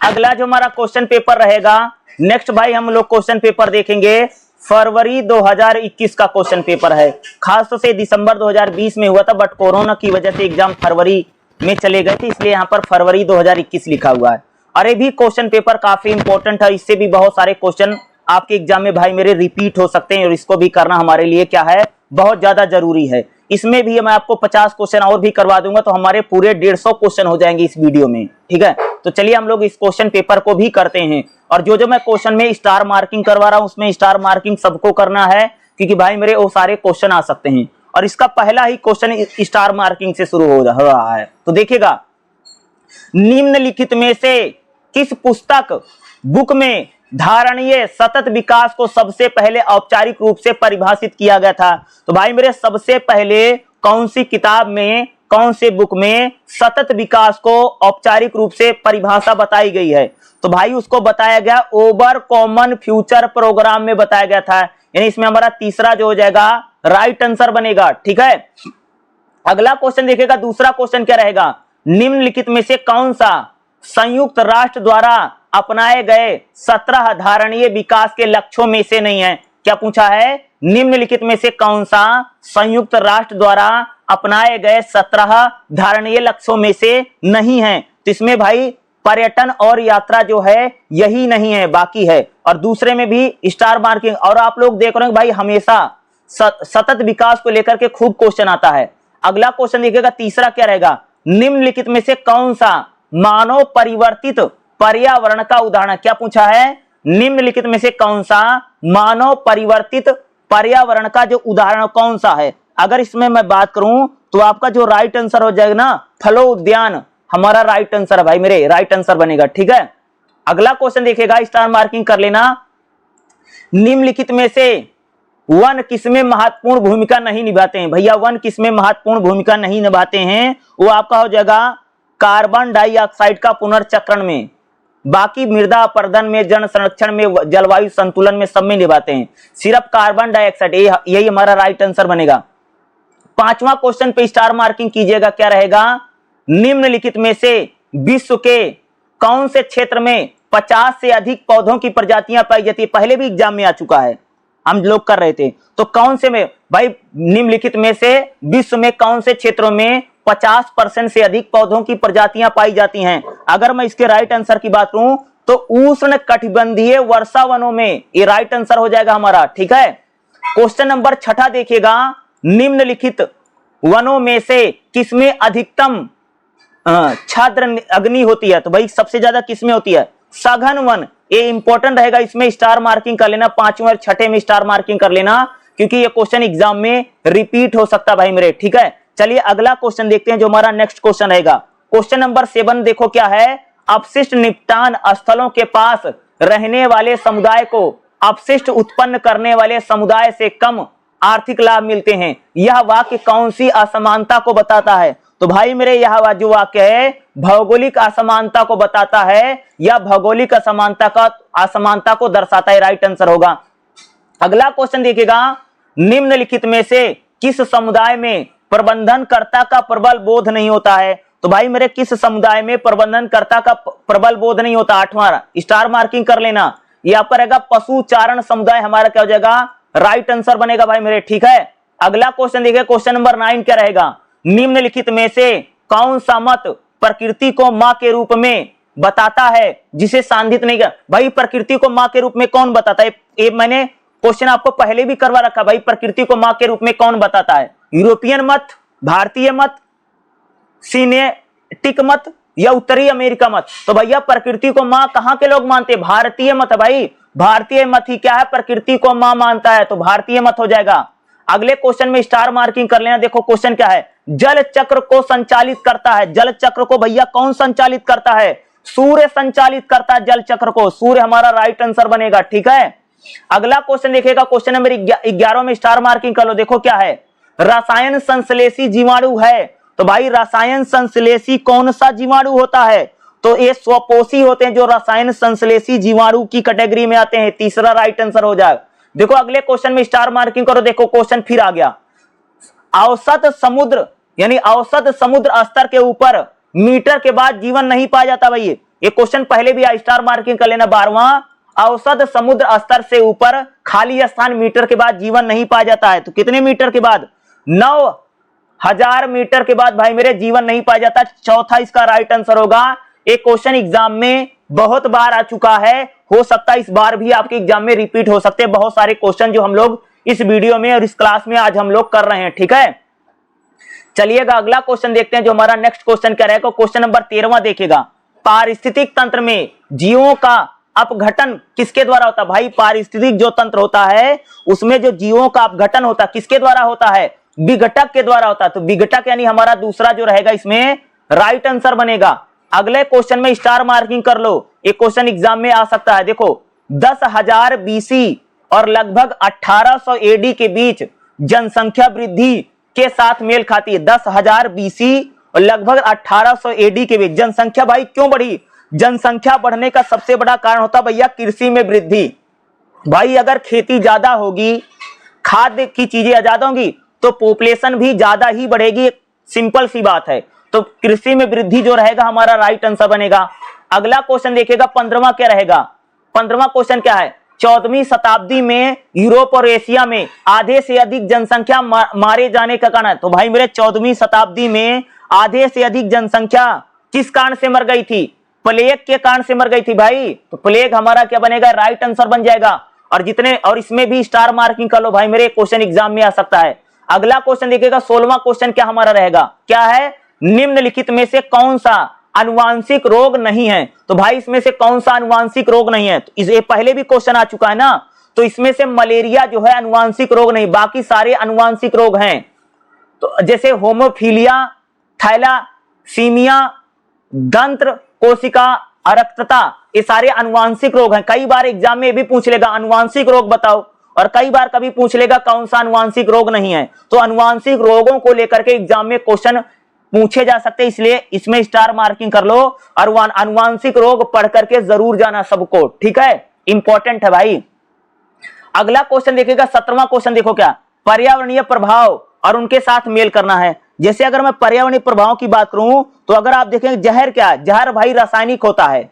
अगला जो हमारा क्वेश्चन पेपर रहेगा नेक्स्ट भाई हम लोग क्वेश्चन पेपर देखेंगे फरवरी 2021 का क्वेश्चन पेपर है। खासतौर से दिसंबर 2020 में हुआ था बट कोरोना की वजह से एग्जाम फरवरी में चले गए थे, इसलिए यहाँ पर फरवरी 2021 लिखा हुआ है। और ये भी क्वेश्चन पेपर काफी इंपॉर्टेंट है, इससे भी बहुत सारे क्वेश्चन आपके एग्जाम में भाई मेरे रिपीट हो सकते हैं और इसको भी करना हमारे लिए क्या है, बहुत ज्यादा जरूरी है। इसमें भी मैं आपको 50 क्वेश्चन और भी करवा दूंगा तो हमारे पूरे 150 क्वेश्चन हो जाएंगे इस वीडियो में, ठीक है। तो चलिए हम लोग इस क्वेश्चन पेपर को भी करते हैं। और जो मैं क्वेश्चन में स्टार मार्किंग करवा रहा हूं उसमें स्टार मार्किंग सबको करना है क्योंकि भाई मेरे वो सारे क्वेश्चन आ सकते हैं। और इसका पहला ही क्वेश्चन स्टार मार्किंग से शुरू हो रहा है। तो देखिएगा, निम्नलिखित में से किस पुस्तक बुक में धारणीय सतत विकास को सबसे पहले औपचारिक रूप से परिभाषित किया गया था। तो भाई मेरे सबसे पहले कौन सी किताब में, कौन से बुक में सतत विकास को औपचारिक रूप से परिभाषा बताई गई है। तो भाई उसको बताया गया ओवर कॉमन फ्यूचर प्रोग्राम में बताया गया था। यानी इसमें हमारा तीसरा जो हो जाएगा राइट आंसर बनेगा, ठीक है। अगला क्वेश्चन देखिएगा, दूसरा क्वेश्चन क्या रहेगा, निम्नलिखित में से कौन सा संयुक्त राष्ट्र द्वारा अपनाए गए 17 धारणीय विकास के लक्ष्यों में से नहीं है। क्या पूछा है, निम्नलिखित में से कौन सा संयुक्त राष्ट्र द्वारा अपनाए गए 17 धारणीय लक्ष्यों में से नहीं है। तो इसमें भाई पर्यटन और यात्रा जो है यही नहीं है, बाकी है। और दूसरे में भी स्टार मार्किंग। और आप लोग देख रहे हैं भाई हमेशा सतत विकास को लेकर के खूब क्वेश्चन आता है। अगला क्वेश्चन देखिएगा, तीसरा क्या रहेगा, निम्नलिखित में से कौन सा मानव परिवर्तित पर्यावरण का उदाहरण। क्या पूछा है, निम्नलिखित में से कौन सा मानव परिवर्तित पर्यावरण का जो उदाहरण कौन सा है। अगर इसमें मैं बात करूं तो आपका जो राइट आंसर हो जाएगा ना, फलो उद्यान हमारा राइट आंसर है भाई मेरे, राइट आंसर बनेगा, ठीक है। अगला क्वेश्चन देखिएगा, स्टार मार्किंग कर लेना, निम्नलिखित में से वन किसमें महत्वपूर्ण भूमिका नहीं निभाते हैं। भैया वन किसमें महत्वपूर्ण भूमिका नहीं निभाते हैं, वो आपका हो जाएगा कार्बन डाइऑक्साइड का पुनर्चक्रण में, बाकी मृदा अपर्दन में, जन संरक्षण में, जलवायु संतुलन में, सब में निभाते हैं। सिर्फ कार्बन डाइऑक्साइड यही हमारा राइट आंसर बनेगा। पांचवा क्वेश्चन पे स्टार मार्किंग कीजिएगा, क्या रहेगा, निम्नलिखित में से विश्व के कौन से क्षेत्र में 50 से अधिक पौधों की प्रजातियां पाई जाती है। पहले भी एग्जाम में आ चुका है, हम लोग कर रहे थे। तो कौन से में भाई, निम्नलिखित में से विश्व में कौन से क्षेत्रों में 50% से अधिक पौधों की प्रजातियां पाई जाती हैं। अगर मैं इसके राइट आंसर की बात करूं तो उष्ण कटिबंधीय वर्षा वनों में, ये राइट आंसर हो जाएगा हमारा। ठीक है, क्वेश्चन नंबर 6 देखिएगा, निम्नलिखित वनों में से किसमें अधिकतम छाद्र अग्नि होती है? तो भाई सबसे ज्यादा किसमें होती है? सघन वन। ये इंपॉर्टेंट रहेगा, इसमें स्टार मार्किंग कर लेना, 5वें और 6ठे में स्टार मार्किंग कर लेना, क्योंकि ये क्वेश्चन एग्जाम में रिपीट हो सकता है भाई मेरे। ठीक है, चलिए अगला क्वेश्चन देखते हैं जो हमारा नेक्स्ट क्वेश्चन रहेगा। क्वेश्चन नंबर 7 देखो क्या है, अपशिष्ट निपटान स्थलों के पास रहने वाले समुदाय को अपशिष्ट उत्पन्न करने वाले समुदाय से कम आर्थिक लाभ मिलते हैं। यह वाक्य कौन सी असमानता को बताता है? तो भाई मेरे यह जो वाक्य है भौगोलिक असमानता को बताता है, या भौगोलिक असमानता को दर्शाता है, राइट आंसर होगा। अगला क्वेश्चन देखिएगा, निम्नलिखित में से किस समुदाय में प्रबंधनकर्ता का प्रबल बोध नहीं होता है? तो भाई मेरे किस समुदाय में प्रबंधनकर्ता का प्रबल बोध नहीं होता? 8वां स्टार मार्किंग कर लेना। ये आपका रहेगा पशुचारण समुदाय, हमारा क्या हो जाएगा? राइट आंसर बनेगा भाई मेरे। ठीक है, अगला क्वेश्चन देखिए, क्वेश्चन नंबर 9 क्या रहेगा, निम्नलिखित में से कौन सा मत प्रकृति को मां के रूप में बताता है जिसे सांधित नहीं किया? भाई प्रकृति को मां के रूप में कौन बताता है? ये मैंने क्वेश्चन आपको पहले भी करवा रखा, भाई प्रकृति को मां के रूप में कौन बताता है? यूरोपियन मत, भारतीय मत, सीनेटिक मत, या उत्तरी अमेरिका मत? तो भैया प्रकृति को मां कहां के लोग मानते हैं? भारतीय मत है भाई, भारतीय मत ही क्या है, प्रकृति को मां मानता है, तो भारतीय मत हो जाएगा। अगले क्वेश्चन में स्टार मार्किंग कर लेना। देखो क्वेश्चन क्या है, जल चक्र को संचालित करता है, जल चक्र को भैया कौन संचालित करता है? सूर्य संचालित करता है जल चक्र को, सूर्य हमारा राइट आंसर बनेगा। ठीक है, अगला क्वेश्चन देखिएगा, क्वेश्चन नंबर 11 में स्टार मार्किंग कर लो। देखो क्या है, रसायन संश्लेषी जीवाणु है। तो भाई रसायन संश्लेषी कौन सा जीवाणु होता है? तो ये स्वपोषी होते हैं जो रसायन संश्लेषी जीवाणु की कैटेगरी में आते हैं, तीसरा राइट आंसर हो जाएगा। देखो अगले क्वेश्चन में स्टार मार्किंग करो। देखो क्वेश्चन फिर आ गया, औसत समुद्र यानी औसत समुद्र स्तर के ऊपर मीटर के बाद जीवन नहीं पाया जाता। भाई ये क्वेश्चन पहले भी आया, स्टार मार्किंग कर लेना। 12वां, औसत समुद्र स्तर से ऊपर खाली स्थान मीटर के बाद जीवन नहीं पाया जाता है। तो कितने मीटर के बाद? 9000 मीटर के बाद भाई मेरे जीवन नहीं पाया जाता। चौथा इसका राइट आंसर होगा। एक क्वेश्चन एग्जाम में बहुत बार आ चुका है, हो सकता है इस बार भी आपके एग्जाम में रिपीट हो सकते हैं। बहुत सारे क्वेश्चन जो हम लोग इस वीडियो में और इस क्लास में आज हम लोग कर रहे हैं। ठीक है, चलिएगा अगला क्वेश्चन देखते हैं जो हमारा नेक्स्ट क्वेश्चन क्या रहेगा। क्वेश्चन नंबर 13वां देखिएगा, पारिस्थितिक तंत्र में जीवों का अपघटन किसके द्वारा होता है? भाई पारिस्थितिक जो तंत्र होता है उसमें जो जीवों का अपघटन होता है किसके द्वारा होता है? विघटक के द्वारा होता है। तो विघटक यानी हमारा दूसरा जो रहेगा इसमें राइट आंसर बनेगा। अगले क्वेश्चन में स्टार मार्किंग कर लो, एक क्वेश्चन एग्जाम में आ सकता है। देखो 10,000 बीसी और लगभग 1800 एडी के बीच जनसंख्या वृद्धि के साथ मेल खाती है। 10,000 बीसी और लगभग 1800 एडी के बीच जनसंख्या भाई क्यों बढ़ी? जनसंख्या बढ़ने का सबसे बड़ा कारण होता है भैया कृषि में वृद्धि। भाई अगर खेती ज्यादा होगी, खाद्य की चीजें ज्यादा होंगी तो पॉपुलेशन भी ज्यादा ही बढ़ेगी, सिंपल सी बात है। तो कृषि में वृद्धि जो रहेगा हमारा राइट आंसर बनेगा। अगला क्वेश्चन देखिएगा 15वां क्या रहेगा। 15वां क्वेश्चन क्या है, 14वीं शताब्दी में यूरोप और एशिया में आधे से अधिक जनसंख्या मारे जाने का कारण है। तो भाई मेरे 14वीं शताब्दी में आधे से अधिक जनसंख्या किस कारण से मर गई थी? प्लेग के कारण से मर गई थी भाई। तो प्लेग हमारा क्या बनेगा? राइट आंसर बन जाएगा। और जितने और इसमें भी स्टार मार्किंग कर लो भाई मेरे, क्वेश्चन एग्जाम में आ सकता है। अगला क्वेश्चन देखिएगा 16वां क्वेश्चन क्या हमारा रहेगा, क्या है, निम्नलिखित में से कौन सा आनुवांशिक रोग नहीं है? तो भाई इसमें से कौन सा आनुवांशिक रोग नहीं है? तो इसे पहले भी क्वेश्चन आ चुका है ना। तो इसमें से मलेरिया जो है आनुवांशिक रोग नहीं, बाकी सारे आनुवांशिक रोग हैं। तो जैसे होमोफीलिया, थैलासीमिया, दंत्र कोशिका अरक्तता, ये सारे आनुवांशिक रोग हैं। कई बार एग्जाम में भी पूछ लेगा आनुवांशिक रोग बताओ, और कई बार कभी पूछ लेगा कौन सा आनुवांशिक रोग नहीं है। तो आनुवांशिक रोगों को लेकर के एग्जाम में क्वेश्चन पूछे जा सकते हैं, इसलिए इसमें स्टार मार्किंग कर लो। और आनुवांशिक रोग पढ़ करके जरूर जाना सबको, ठीक है, इंपॉर्टेंट है भाई। अगला क्वेश्चन देखिएगा 17वां क्वेश्चन, देखो क्या, पर्यावरणीय प्रभाव और उनके साथ मेल करना है। जैसे अगर मैं पर्यावरणीय प्रभाव की बात करूं तो अगर आप देखेंगे जहर क्या है, जहर भाई रासायनिक होता है।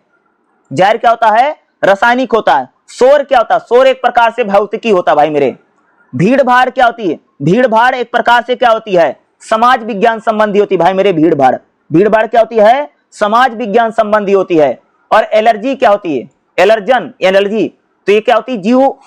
जहर क्या होता है? रासायनिक होता है। शोर क्या होता है? शोर एक प्रकार से भौतिकी होता है भाई मेरे। भीड़ भाड़ क्या होती है? भीड़ भाड़ एक प्रकार से क्या होती है? समाज विज्ञान संबंधी होती है भाई मेरे। भीड़ भाड़ क्या होती है? समाज विज्ञान संबंधी होती है। और एलर्जी क्या होती है, एलर्जन, एलर्जी, तो ये क्या होती है, जीव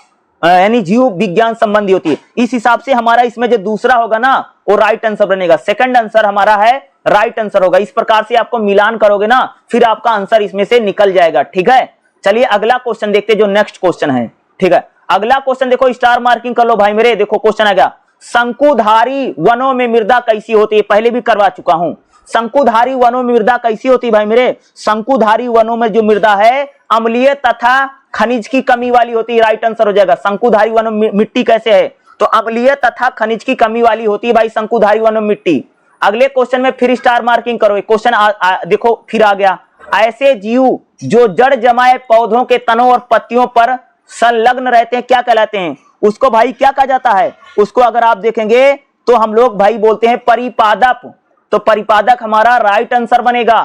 यानी जीव विज्ञान संबंधी होती है। इस हिसाब से हमारा इसमें जो दूसरा होगा ना वो राइट आंसर बनेगा, सेकंड आंसर हमारा है राइट आंसर होगा। इस प्रकार से आपको मिलान करोगे ना फिर आपका आंसर इसमें से निकल जाएगा। ठीक है, चलिए अगला क्वेश्चन देखते हैं जो नेक्स्ट क्वेश्चन है। ठीक है, अगला क्वेश्चन देखो, स्टार मार्किंग कर लो भाई मेरे। देखो क्वेश्चन आ गया, शंकुधारी वनों में मृदा कैसी होती है, पहले भी करवा चुका हूं। शंकुधारी वनों में मृदा कैसी होती है भाई मेरे, शंकुधारी वनों में जो मृदा है अम्लीय तथा खनिज की कमी वाली होती है। राइट आंसर हो जाएगा। शंकुधारी वनों में मिट्टी कैसे है, तो अम्लीय तथा खनिज की कमी वाली होती है भाई शंकुधारी वनों में मिट्टी। अगले क्वेश्चन में फिर स्टार मार्किंग करो। क्वेश्चन देखो फिर आ गया, ऐसे जीव जो जड़ जमाए पौधों के तनों और पत्तियों पर संलग्न रहते हैं क्या कहलाते हैं, उसको भाई क्या कहा जाता है, उसको अगर आप देखेंगे तो हम लोग भाई बोलते हैं परिपादप। तो परिपादक हमारा राइट आंसर बनेगा।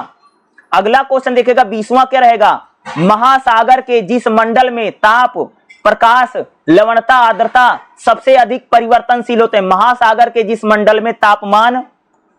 अगला क्वेश्चन देखेगा 20वां क्या रहेगा, महासागर के जिस मंडल में ताप, प्रकाश, लवणता, आर्द्रता सबसे अधिक परिवर्तनशील होते हैं, महासागर के जिस मंडल में तापमान,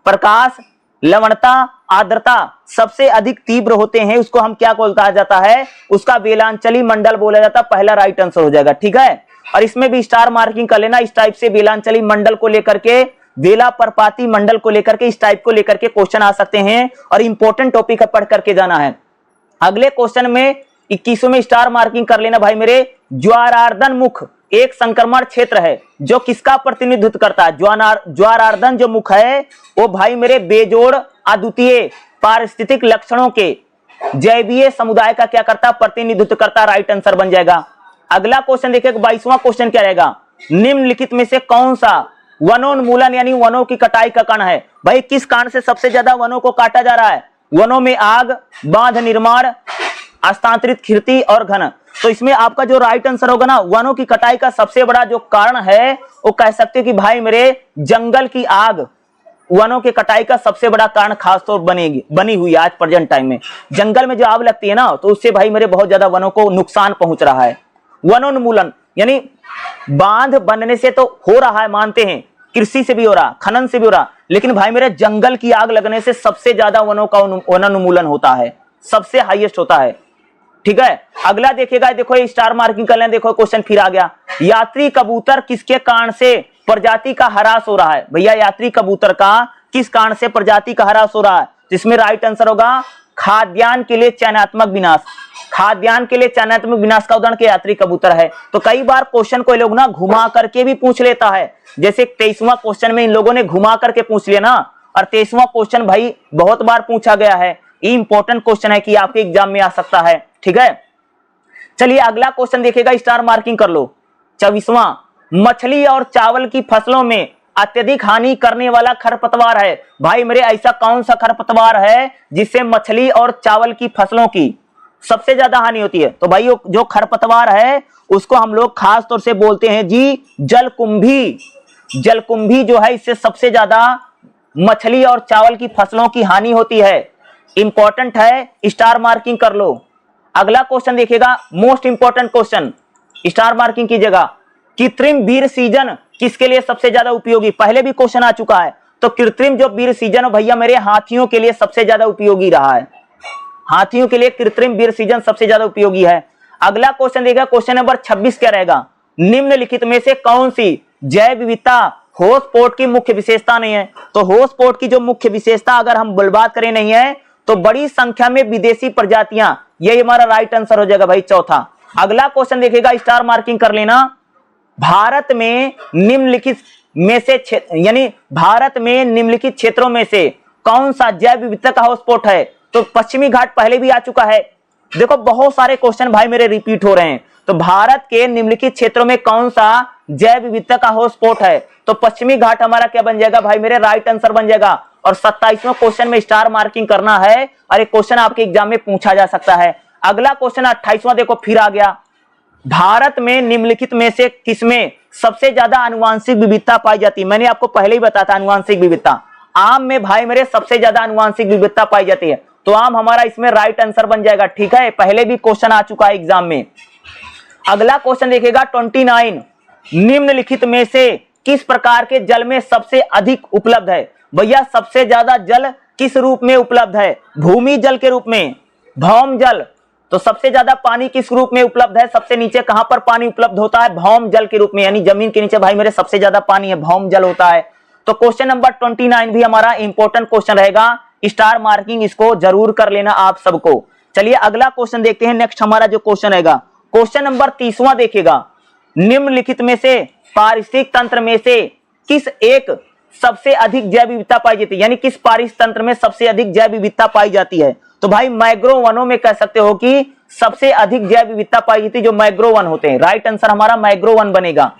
प्रकाश, लवणता, आर्द्रता सबसे अधिक तीव्र होते हैं उसको हम क्या कहा जाता है, उसका बेलांचली मंडल बोला जाता है। पहला राइट आंसर हो जाएगा। ठीक है, और इसमें भी स्टार मार्किंग कर लेना। इस टाइप से बेलांचली मंडल को लेकर के, बेला पर्पाती मंडल को लेकर के, इस टाइप को लेकर के क्वेश्चन आ सकते हैं और इंपॉर्टेंट टॉपिक है, पढ़ करके जाना है। अगले क्वेश्चन में 21 में स्टार मार्किंग कर लेना भाई मेरे। ज्वारार्धन मुख एक संक्रमण क्षेत्र है जो किसका प्रतिनिधित्व करता है, ज्वारार्धन जो मुख है वो भाई मेरे बेजोड़ अद्वितीय पारिस्थितिक लक्षणों के जैवीय समुदाय का क्या करता है, प्रतिनिधित्व करता। राइट आंसर बन जाएगा। अगला क्वेश्चन देखिए 22वां क्वेश्चन क्या रहेगा, निम्नलिखित में से कौन सा वनोन्मूलन यानी वनों की कटाई का कारण है, भाई किस कारण से सबसे ज्यादा वनों को काटा जा रहा है, वनों में आग, बांध निर्माण, हस्तांतरित खेती और घन। तो इसमें आपका जो राइट आंसर होगा ना, वनों की कटाई का सबसे बड़ा जो कारण है वो कह सकते हो कि भाई मेरे जंगल की आग वनों की कटाई का सबसे बड़ा कारण खासतौर बनी हुई है आज प्रेजेंट टाइम में। जंगल में जो आग लगती है ना तो उससे भाई मेरे बहुत ज्यादा वनों को नुकसान पहुंच रहा है। वनोन्मूलन यानी बांध बनने से तो हो रहा है, मानते हैं, कृषि से भी हो रहा, खनन से भी हो रहा, लेकिन भाई मेरे जंगल की आग लगने से सबसे ज्यादा वनों का वनोन्मूलन होता है, सबसे हाईएस्ट होता है। ठीक है, अगला देखिएगा, देखो ये स्टार मार्किंग कर लें। देखो क्वेश्चन फिर आ गया, यात्री कबूतर किसके कारण से प्रजाति का ह्रास हो रहा है, भैया यात्री कबूतर का किस कारण से प्रजाति का ह्रास हो रहा है, जिसमें राइट आंसर होगा खाद्यान्न के लिए चयनात्मक विनाश। खाद्यान्न के लिए चयनात्मक विनाश का उदाहरण के यात्री कबूतर है। तो कई बार क्वेश्चन को ये लोग ना घुमा करके भी पूछ लेता है, जैसे 23वां क्वेश्चन में इन लोगों ने घुमा करके पूछ लिया ना, और 23वां क्वेश्चन भाई बहुत बार पूछा गया है। ये इंपॉर्टेंट क्वेश्चन है कि आपके एग्जाम में आ सकता है। ठीक है, चलिए अगला क्वेश्चन देखिएगा, स्टार मार्किंग कर लो। 24वां, मछली और चावल की फसलों में अत्यधिक हानि करने वाला खरपतवार है, भाई मेरे ऐसा कौन सा खरपतवार है जिससे मछली और चावल की फसलों की सबसे ज्यादा हानि होती है। तो भाई जो खरपतवार है उसको हम लोग खास तौर से बोलते हैं जी जलकुंभी। जलकुंभी जो है इससे सबसे ज्यादा मछली और चावल की फसलों की हानि होती है। इंपॉर्टेंट है, स्टार मार्किंग कर लो। अगला क्वेश्चन देखिएगा, most important question, star marking कीजिएगा। कृत्रिम वीर सीजन किसके लिए सबसे ज्यादा उपयोगी, पहले भी क्वेश्चन आ चुका है। तो कृत्रिम जो वीर सीजन भैया मेरे हाथियों के लिए सबसे ज्यादा उपयोगी रहा है। हाथियों के लिए कृत्रिम वीर सीजन सबसे ज्यादा उपयोगी है। अगला क्वेश्चन देखिएगा, क्वेश्चन नंबर 26 क्या रहेगा, निम्नलिखित में से कौन सी जैव विविधता हॉटस्पॉट की मुख्य विशेषता नहीं है। तो हॉटस्पॉट की जो मुख्य विशेषता अगर हम बात करें नहीं है तो बड़ी संख्या में विदेशी प्रजातियां, यही हमारा राइट आंसर हो जाएगा भाई चौथा। अगला क्वेश्चन देखिएगा, स्टार मार्किंग कर लेना। भारत में निम्नलिखित में से यानी भारत में निम्नलिखित क्षेत्रों में से कौन सा जैव विविधता का हॉटस्पॉट है। तो पश्चिमी घाट पहले भी आ चुका है। देखो बहुत सारे क्वेश्चन भाई मेरे रिपीट हो रहे हैं। तो भारत के निम्नलिखित क्षेत्रों में कौन सा जैव विविधता का हॉटस्पॉट है, तो पश्चिमी घाट हमारा क्या बन जाएगा भाई मेरे, राइट आंसर बन जाएगा। और 27वां क्वेश्चन में स्टार मार्किंग करना है और एक क्वेश्चन आपके एग्जाम में पूछा जा सकता है। अगला क्वेश्चन 28वां देखो फिर आ गया, भारत में निम्नलिखित में से किसमें सबसे ज्यादा आनुवांशिक विविधता पाई जाती है। मैंने आपको पहले ही बताया था आनुवांशिक विविधता, आम में भाई मेरे सबसे ज्यादा आनुवांशिक विविधता पाई जाती है। तो आम हमारा इसमें राइट आंसर बन जाएगा। ठीक है, पहले भी क्वेश्चन आ चुका है एग्जाम में। अगला क्वेश्चन देखिएगा 29, निम्नलिखित में से किस प्रकार के जल में सबसे अधिक उपलब्ध है। भैया सबसे ज्यादा जल किस रूप में उपलब्ध है, भूमि जल के रूप में, भौम जल, तो सबसे ज्यादा पानी किस रूप में उपलब्ध है, सबसे नीचे कहां पर पानी उपलब्ध होता है, भौम जल के रूप में, यानी जमीन के नीचे भाई मेरे सबसे ज्यादा पानी है, भौम जल होता है। तो क्वेश्चन नंबर 29 भी हमारा इंपॉर्टेंट क्वेश्चन रहेगा, स्टार मार्किंग इसको जरूर कर लेना आप सबको। चलिए अगला क्वेश्चन देखते हैं। नेक्स्ट हमारा जो क्वेश्चन रहेगा क्वेश्चन नंबर 30वां देखिएगा, निम्नलिखित में से पारिस्थितिक तंत्र में से किस एक सबसे अधिक जैव विविधता पाई जाती है, यानी किस पारिस्थितिक तंत्र में सबसे अधिक जैव विविधता पाई जाती है। तो भाई मैंग्रोव वनों में कह सकते हो कि सबसे अधिक जैव विविधता पाई जाती है जो मैंग्रोव वन होते हैं। राइट आंसर हमारा मैंग्रोव वन बनेगा।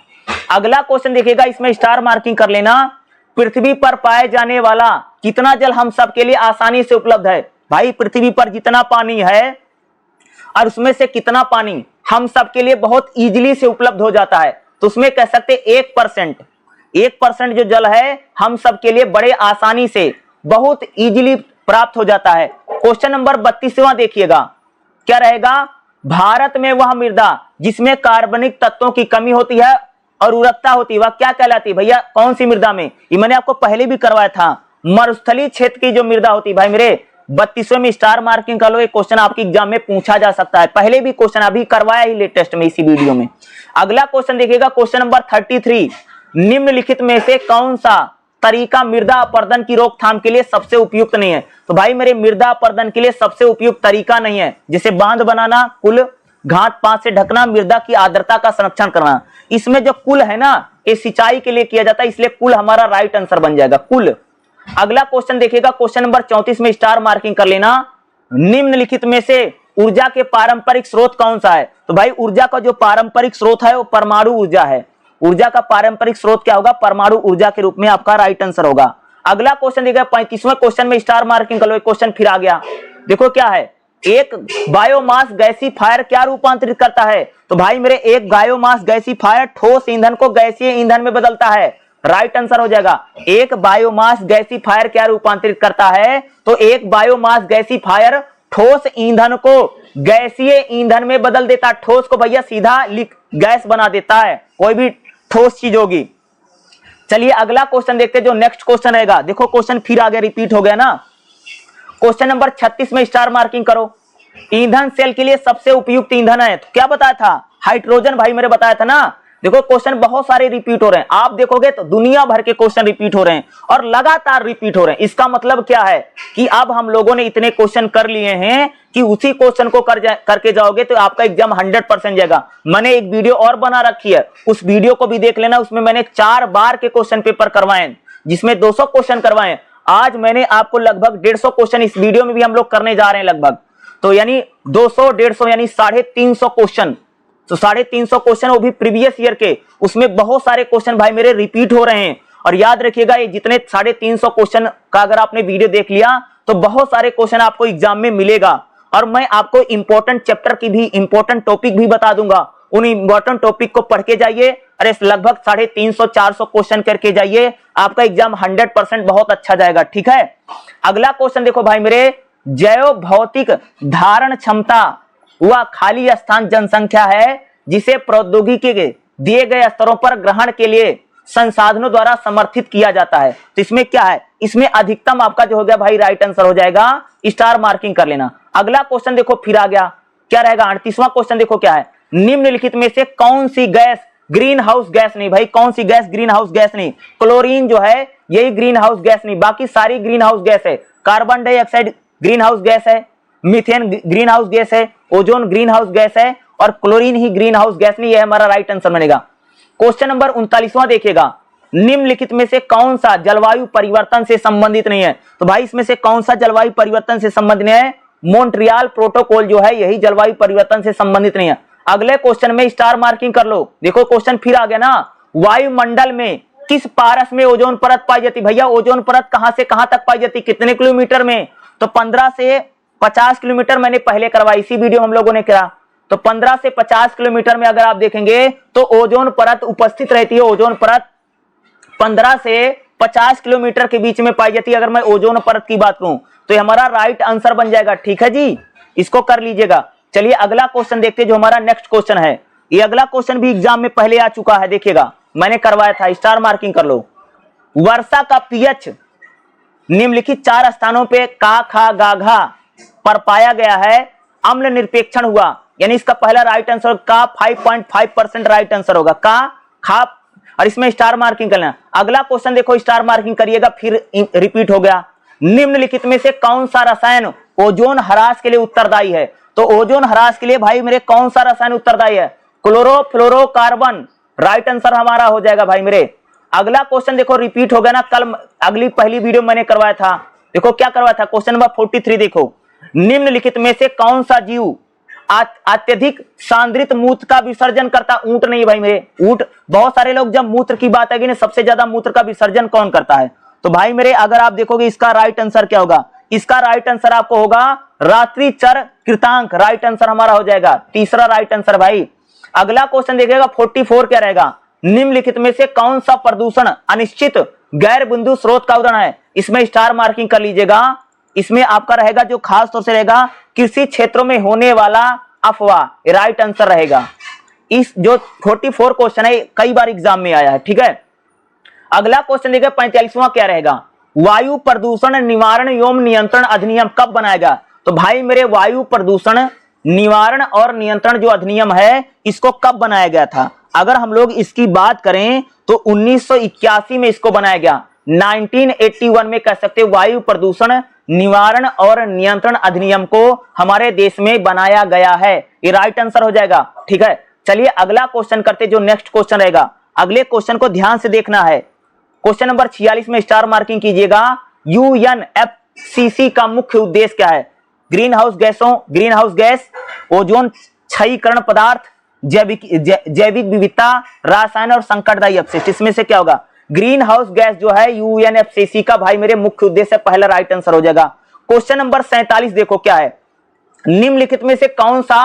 अगला क्वेश्चन देखिएगा, इसमें स्टार मार्किंग कर लेना, पृथ्वी पर पाए जाने वाला कितना जल हम सबके लिए आसानी से उपलब्ध है। भाई पृथ्वी पर जितना पानी है और उसमें से कितना पानी हम सबके लिए बहुत इजीली से उपलब्ध हो जाता है, तो उसमें कह सकते 1% जो जल है हम सबके लिए बड़े आसानी से बहुत इजीली प्राप्त हो जाता है। क्वेश्चन नंबर 32वां देखिएगा, क्या रहेगा, भारत में वह मृदा जिसमें कार्बनिक तत्वों की कमी होती है और उर्वरकता होती है वह क्या कहलाती है। भैया कौन सी मृदा में, ये मैंने आपको पहले भी करवाया था, मरुस्थलीय क्षेत्र की जो मृदा होती है। भाई मेरे 32वें में स्टार मार्किंग कर लो, एक क्वेश्चन आपके एग्जाम में पूछा जा सकता है, पहले भी क्वेश्चन अभी करवाया ही लेटेस्ट में इसी वीडियो में। अगला क्वेश्चन देखिएगा क्वेश्चन नंबर 33, निम्नलिखित में से कौन सा तरीका मृदा अपरदन की रोकथाम के लिए सबसे उपयुक्त नहीं है। तो भाई मेरे मृदा अपरदन के लिए सबसे उपयुक्त तरीका नहीं है, जैसे बांध बनाना, कुल घाट पात से ढकना, मृदा की आर्द्रता का संरक्षण करना। इसमें जो कुल है ना ये सिंचाई के लिए किया जाता है, इसलिए कुल हमारा राइट आंसर बन जाएगा, कुल। अगला क्वेश्चन देखिएगा क्वेश्चन नंबर 34 में स्टार मार्किंग कर लेना, निम्नलिखित में से ऊर्जा के पारंपरिक स्रोत कौन सा है। तो भाई ऊर्जा का जो पारंपरिक स्रोत है वो परमाणु ऊर्जा है। ऊर्जा का पारंपरिक स्रोत क्या होगा, परमाणु ऊर्जा के रूप में आपका राइट आंसर होगा। अगला क्वेश्चन देखिएगा 35वें क्वेश्चन में स्टार मार्किंग कर लो, एक क्वेश्चन फिर आ गया, देखो क्या है, एक बायोमास गैसीफायर क्या रूपांतरित करता है। तो भाई मेरे एक बायोमास गैसीफायर ठोस ईंधन को गैसीय ईंधन में बदलता है। राइट आंसर हो जाएगा, एक बायोमास गैसीफायर क्या रूपांतरित करता है, तो एक बायोमास गैसीफायर ठोस ईंधन को गैसीय ईंधन में बदल देता है। ठोस को भैया सीधा गैस बना देता है, कोई भी ठोस चीज होगी। चलिए अगला क्वेश्चन देखते हैं जो नेक्स्ट क्वेश्चन रहेगा। देखो क्वेश्चन फिर आगे रिपीट हो गया ना। क्वेश्चन नंबर 36 में स्टार मार्किंग करो, ईंधन सेल के लिए सबसे उपयुक्त ईंधन है, तो क्या बताया था, हाइड्रोजन। भाई मेरे बताया था ना। देखो क्वेश्चन बहुत सारे रिपीट हो रहे हैं, आप देखोगे तो दुनिया भर के क्वेश्चन रिपीट हो रहे हैं और लगातार रिपीट हो रहे हैं। इसका मतलब क्या है कि अब हम लोगों ने इतने क्वेश्चन कर लिए हैं कि उसी क्वेश्चन को करके जाओगे तो आपका एग्जाम 100% जाएगा। मैंने एक वीडियो और बना रखी है, उस वीडियो को भी देख लेना, उसमें मैंने 4 बार के क्वेश्चन पेपर करवाए जिसमें 200 क्वेश्चन करवाए। आज मैंने आपको लगभग 150 क्वेश्चन इस वीडियो में भी हम लोग करने जा रहे हैं लगभग, तो यानी 200 150 यानी 350 क्वेश्चन। तो 350 क्वेश्चन वो भी प्रीवियस ईयर के, उसमें बहुत सारे क्वेश्चन भाई मेरे रिपीट हो रहे हैं। और याद रखिएगा ये जितने 350 क्वेश्चन का अगर आपने वीडियो देख लिया तो बहुत सारे क्वेश्चन आपको एग्जाम में मिलेगा। और मैं आपको इंपॉर्टेंट चैप्टर की भी इंपॉर्टेंट टॉपिक भी बता दूंगा, उन इंपॉर्टेंट टॉपिक को पढ़ के जाइए। अरे लगभग 350 400 क्वेश्चन करके जाइए, आपका एग्जाम 100% बहुत अच्छा जाएगा। ठीक है, अगला क्वेश्चन देखो भाई मेरे, जैव भौतिक धारण क्षमता वह खाली स्थान जनसंख्या है जिसे प्रौद्योगिकी के दिए गए स्तरों पर ग्रहण के लिए संसाधनों द्वारा समर्थित किया जाता है। तो इसमें क्या है, इसमें अधिकतम आपका जो हो गया भाई राइट आंसर हो जाएगा, स्टार मार्किंग कर लेना। अगला क्वेश्चन देखो फिर आ गया, क्या रहेगा 38वां क्वेश्चन देखो क्या है, निम्नलिखित में से कौन सी गैस ग्रीन हाउस गैस नहीं। भाई कौन सी गैस ग्रीन हाउस गैस नहीं, क्लोरीन जो है यही ग्रीन हाउस गैस नहीं, बाकी सारी ग्रीन हाउस गैस है। Carbon dioxide green house gas है, मीथेन ग्रीन हाउस गैस है, ओजोन ग्रीन हाउस गैस है और क्लोरीन ही ग्रीन हाउस गैस नहीं, यह हमारा राइट आंसर बनेगा। क्वेश्चन नंबर 39वां देखिएगा, निम्नलिखित में से कौन सा जलवायु परिवर्तन से संबंधित नहीं है। तो भाई इसमें से कौन सा जलवायु परिवर्तन से संबंधित नहीं है, मॉन्ट्रियल प्रोटोकॉल जो है यही जलवायु परिवर्तन से संबंधित नहीं है। अगले क्वेश्चन में स्टार मार्किंग कर लो, देखो क्वेश्चन फिर आ गया ना, वायुमंडल में किस पारस में ओजोन परत पाई जाती। भैया ओजोन परत कहां से कहां तक पाई जाती, कितने किलोमीटर में, तो 15 से 50 किलोमीटर मैंने पहले करवाई, इसी वीडियो हम लोगों ने करा। तो 15 से 50 किलोमीटर में अगर आप देखेंगे तो ओजोन परत उपस्थित रहती है। ओजोन परत 15 से 50 किलोमीटर के बीच में पाई जाती है। अगर मैं ओजोन परत की बात करूं तो ये हमारा राइट आंसर बन जाएगा। ठीक है जी, इसको कर लीजिएगा। चलिए अगला क्वेश्चन देखते हैं जो हमारा नेक्स्ट क्वेश्चन है। ये अगला क्वेश्चन भी एग्जाम में पहले आ चुका है, देखिएगा मैंने करवाया था, स्टार मार्किंग कर लो। वर्षा का पीएच निम्नलिखित 4 स्थानों पे का खा गा घा पर पाया गया है, अम्ल निरपेक्षण हुआ, यानी इसका पहला राइट आंसर का 5.5% राइट आंसर होगा का खा, और इसमें स्टार मार्किंग करना। अगला क्वेश्चन देखो, स्टार मार्किंग करिएगा, फिर रिपीट हो गया। निम्नलिखित में से कौन सा रसायन ओजोन ह्रास के लिए उत्तरदायी है? तो ओजोन ह्रास के लिए भाई मेरे कौन सा रसायन उत्तरदायी है? क्लोरोफ्लोरोकार्बन राइट आंसर हमारा हो जाएगा भाई मेरे। अगला क्वेश्चन देखो, रिपीट हो गया ना, कल अगली पहली वीडियो मैंने करवाया था, देखो क्या करवाया था, क्वेश्चन नंबर 43 देखो, निम्नलिखित में से कौन सा जीव अत्यधिक सांद्रित मूत्र का विसर्जन करता? ऊंट नहीं भाई मेरे, ऊंट, बहुत सारे लोग जब मूत्र की बात आएगी ना, सबसे ज्यादा मूत्र का विसर्जन कौन करता है? तो भाई मेरे अगर आप देखोगे इसका राइट आंसर क्या होगा, इसका राइट आंसर आपको होगा रात्रिचर कृतांक, राइट आंसर हमारा हो जाएगा तीसरा राइट आंसर भाई। अगला क्वेश्चन देखिएगा 44 क्या रहेगा, निम्नलिखित में से कौन सा प्रदूषण अनिश्चित गैर बिंदु स्रोत का उदाहरण है? इसमें स्टार मार्किंग कर लीजिएगा, इसमें आपका रहेगा जो खास तौर से रहेगा कृषि क्षेत्रों में होने वाला अफवाह, राइट आंसर रहेगा। इस जो 44 क्वेश्चन है कई बार एग्जाम में आया है, ठीक है। अगला क्वेश्चन देखिए 45वां क्या रहेगा, वायु प्रदूषण निवारण एवं नियंत्रण अधिनियम कब बनाया गया? तो भाई मेरे वायु प्रदूषण निवारण और नियंत्रण जो अधिनियम है इसको कब बनाया गया था? अगर हम लोग इसकी बात करें तो 1981 में इसको बनाया गया, 1981 में कह सकते वायु प्रदूषण निवारण और नियंत्रण अधिनियम को हमारे देश में बनाया गया है, ये राइट आंसर हो जाएगा, ठीक है। चलिए अगला क्वेश्चन करते, जो नेक्स्ट क्वेश्चन रहेगा, अगले क्वेश्चन को ध्यान से देखना है। क्वेश्चन नंबर 46 में स्टार मार्किंग कीजिएगा, यूएनएफसीसी का मुख्य उद्देश्य क्या है? ग्रीन हाउस गैस, ओजोन क्षयीकरण पदार्थ, जैविक विविधता, रासायन और संकटदायी अपशिष्ट, इसमें से क्या होगा? ग्रीन हाउस गैस जो है यूएनएफसीसी का भाई मेरे मुख्य उद्देश्य, पहला राइट आंसर हो जाएगा। क्वेश्चन नंबर 47 देखो क्या है, निम्नलिखित में से कौन सा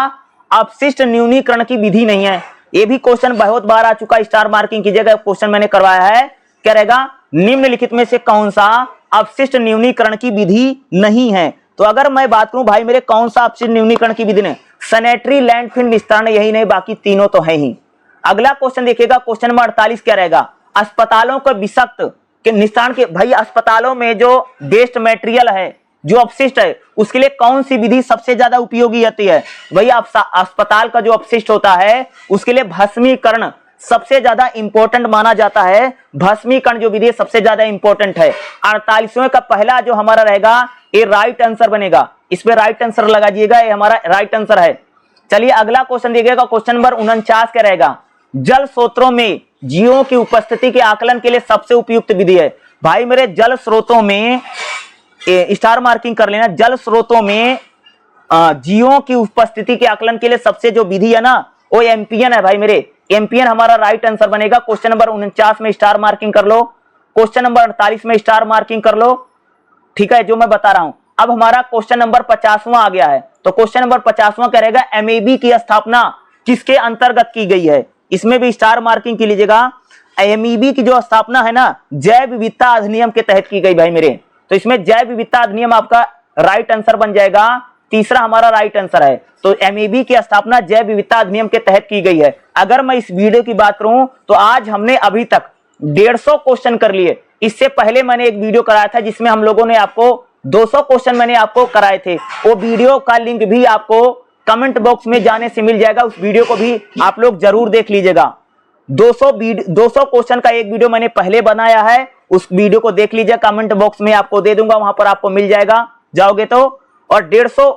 अपशिष्ट न्यूनीकरण की विधि नहीं है? ये भी क्वेश्चन बहुत बार आ चुका, स्टार मार्किंग कीजिएगा, क्वेश्चन मैंने करवाया है, क्या रहेगा, निम्नलिखित में से कौन सा अपशिष्ट न्यूनीकरण की विधि नहीं है? तो अगर मैं बात करूं भाई मेरे कौन सा अपशिष्ट न्यूनीकरण की विधि नहीं, सैनिटरी लैंडफिल निस्तारण, यही नहीं, बाकी तीनों तो है ही। अगला क्वेश्चन देखिएगा, क्वेश्चन नंबर 48 क्या रहेगा, अस्पतालों को विषाक्त के निस्तारण के, भाई अस्पतालों में जो वेस्ट मटेरियल है, जो अपशिष्ट है, उसके लिए कौन सी विधि सबसे ज्यादा उपयोगी होती है? भाई अस्पताल का जो अपशिष्ट होता है उसके लिए भस्मीकरण सबसे ज्यादा इंपॉर्टेंट माना जाता है, भस्मीकरण जो विधि सबसे ज्यादा इंपॉर्टेंट है। 48वें का पहला जो हमारा रहेगा ये राइट आंसर बनेगा, इस पे राइट आंसर लगा दीजिएगा, ये हमारा राइट आंसर है। चलिए अगला क्वेश्चन देखिएगा, क्वेश्चन नंबर 49 क्या रहेगा, जल स्रोतों में जीवों की उपस्थिति के आकलन के लिए सबसे उपयुक्त विधि है? भाई मेरे जल स्रोतों में स्टार मार्किंग कर लेना, जल स्रोतों में जीवों की उपस्थिति के आकलन के लिए सबसे जो विधि है ना वो एम्पियन है भाई मेरे, एम्पियन हमारा राइट आंसर बनेगा। क्वेश्चन नंबर 49 में स्टार मार्किंग कर लो, क्वेश्चन नंबर 48 में स्टार मार्किंग कर लो, ठीक है, जो मैं बता रहा हूं। अब हमारा क्वेश्चन नंबर 50वां आ गया है, तो क्वेश्चन नंबर 50वां क्या रहेगा, एमएबी की स्थापना किसके अंतर्गत की गई है? इसमें भी स्टार मार्किंग की लीजिएगा। एमईबी की जो स्थापना है ना जैव विविधता अधिनियम के तहत की गई भाई मेरे, तो इसमें जैव विविधता अधिनियम आपका राइट आंसर बन जाएगा, तीसरा हमारा राइट आंसर है। तो एमईबी की स्थापना जैव विविधता अधिनियम के तहत की गई है। अगर मैं इस वीडियो की बात करूं तो आज हमने अभी तक 150 क्वेश्चन कर लिए। इससे पहले मैंने एक वीडियो कराया था जिसमें हम लोगों ने आपको 200 क्वेश्चन मैंने आपको कराए थे, वो वीडियो का लिंक भी आपको कमेंट बॉक्स में जाने से मिल जाएगा, उस वीडियो को भी आप लोग जरूर देख लीजिएगा। 200 क्वेश्चन का एक वीडियो मैंने पहले बनाया है, उस वीडियो को देख लीजिए, कमेंट बॉक्स में आपको दे दूंगा, वहां पर आपको मिल जाएगा जाओगे तो। और 150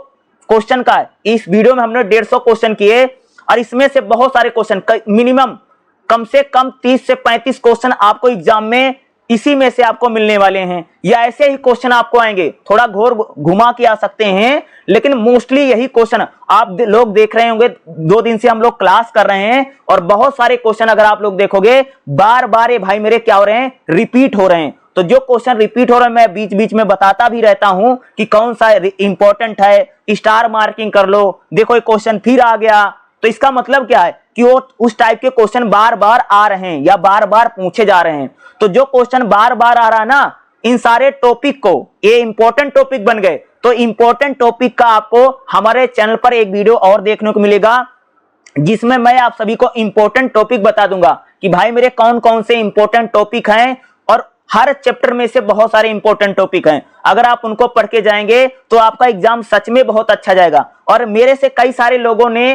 क्वेश्चन का इस वीडियो में हमने 150 क्वेश्चन किए, और इसमें से बहुत सारे क्वेश्चन मिनिमम कम से कम 30 से 35 क्वेश्चन आपको एग्जाम में इसी में से आपको मिलने वाले हैं, या ऐसे ही क्वेश्चन आपको आएंगे, थोड़ा घोर घुमा के आ सकते हैं, लेकिन मोस्टली यही क्वेश्चन आप लोग देख रहे होंगे। 2 दिन से हम लोग क्लास कर रहे हैं और बहुत सारे क्वेश्चन अगर आप लोग देखोगे बार बार ये भाई मेरे क्या हो रहे हैं, रिपीट हो रहे हैं। तो जो क्वेश्चन रिपीट हो रहे हैं मैं बीच बीच में बताता भी रहता हूं कि कौन सा इंपॉर्टेंट है, स्टार मार्किंग कर लो। देखो ये क्वेश्चन फिर आ गया, तो इसका मतलब क्या है कि वो उस टाइप के क्वेश्चन बार बार आ रहे हैं या बार बार पूछे जा रहे हैं। तो जो क्वेश्चन बार बार आ रहा है ना, इन सारे टॉपिक को, ये इंपॉर्टेंट टॉपिक बन गए, तो इंपॉर्टेंट टॉपिक का आपको हमारे चैनल पर एक वीडियो और देखने को मिलेगा जिसमें मैं आप सभी को इंपॉर्टेंट टॉपिक बता दूंगा कि भाई मेरे कौन कौन से इंपॉर्टेंट टॉपिक हैं, और हर चैप्टर में से बहुत सारे इंपॉर्टेंट टॉपिक हैं। अगर आप उनको पढ़ के जाएंगे तो आपका एग्जाम सच में बहुत अच्छा जाएगा। और मेरे से कई सारे लोगों ने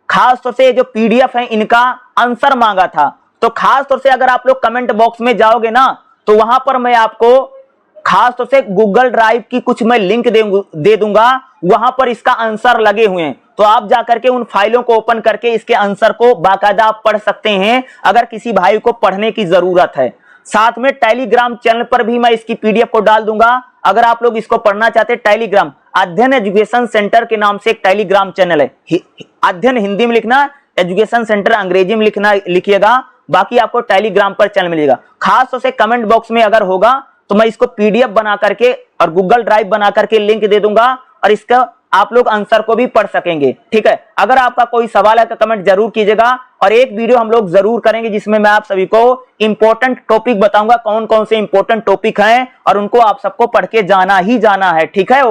खास तौर से जो पीडीएफ है इनका आंसर मांगा था, तो खास तौर से अगर आप लोग कमेंट बॉक्स में जाओगे ना तो वहां पर मैं आपको खास तौर से गूगल ड्राइव की कुछ मैं लिंक दे दूंगा, वहां पर इसका आंसर लगे हुए हैं। तो आप जाकर के उन फाइलों को ओपन करके इसके आंसर को बाकायदा आप पढ़ सकते हैं अगर किसी भाई को पढ़ने की जरूरत है। साथ में टेलीग्राम चैनल पर भी मैं इसकी पीडीएफ को डाल दूंगा। अगर आप लोग इसको पढ़ना चाहते हैं, टेलीग्राम अध्ययन एजुकेशन सेंटर के नाम से एक टेलीग्राम चैनल है। अध्ययन हिंदी में लिखना, एजुकेशन सेंटर अंग्रेजी में लिखिएगा, बाकी आपको टेलीग्राम पर चैनल मिलेगा। खास तौर से कमेंट बॉक्स में अगर होगा तो मैं इसको पीडीएफ बना करके और गूगल ड्राइव बना करके लिंक दे दूंगा और इसका आप लोग आंसर को भी पढ़ सकेंगे। ठीक है, अगर आपका कोई सवाल है तो कमेंट जरूर कीजिएगा। और एक वीडियो हम लोग जरूर करेंगे जिसमें मैं आप सभी को इंपॉर्टेंट टॉपिक बताऊंगा, कौन कौन से इंपॉर्टेंट टॉपिक हैं और उनको आप सबको पढ़ के जाना ही जाना है। ठीक है।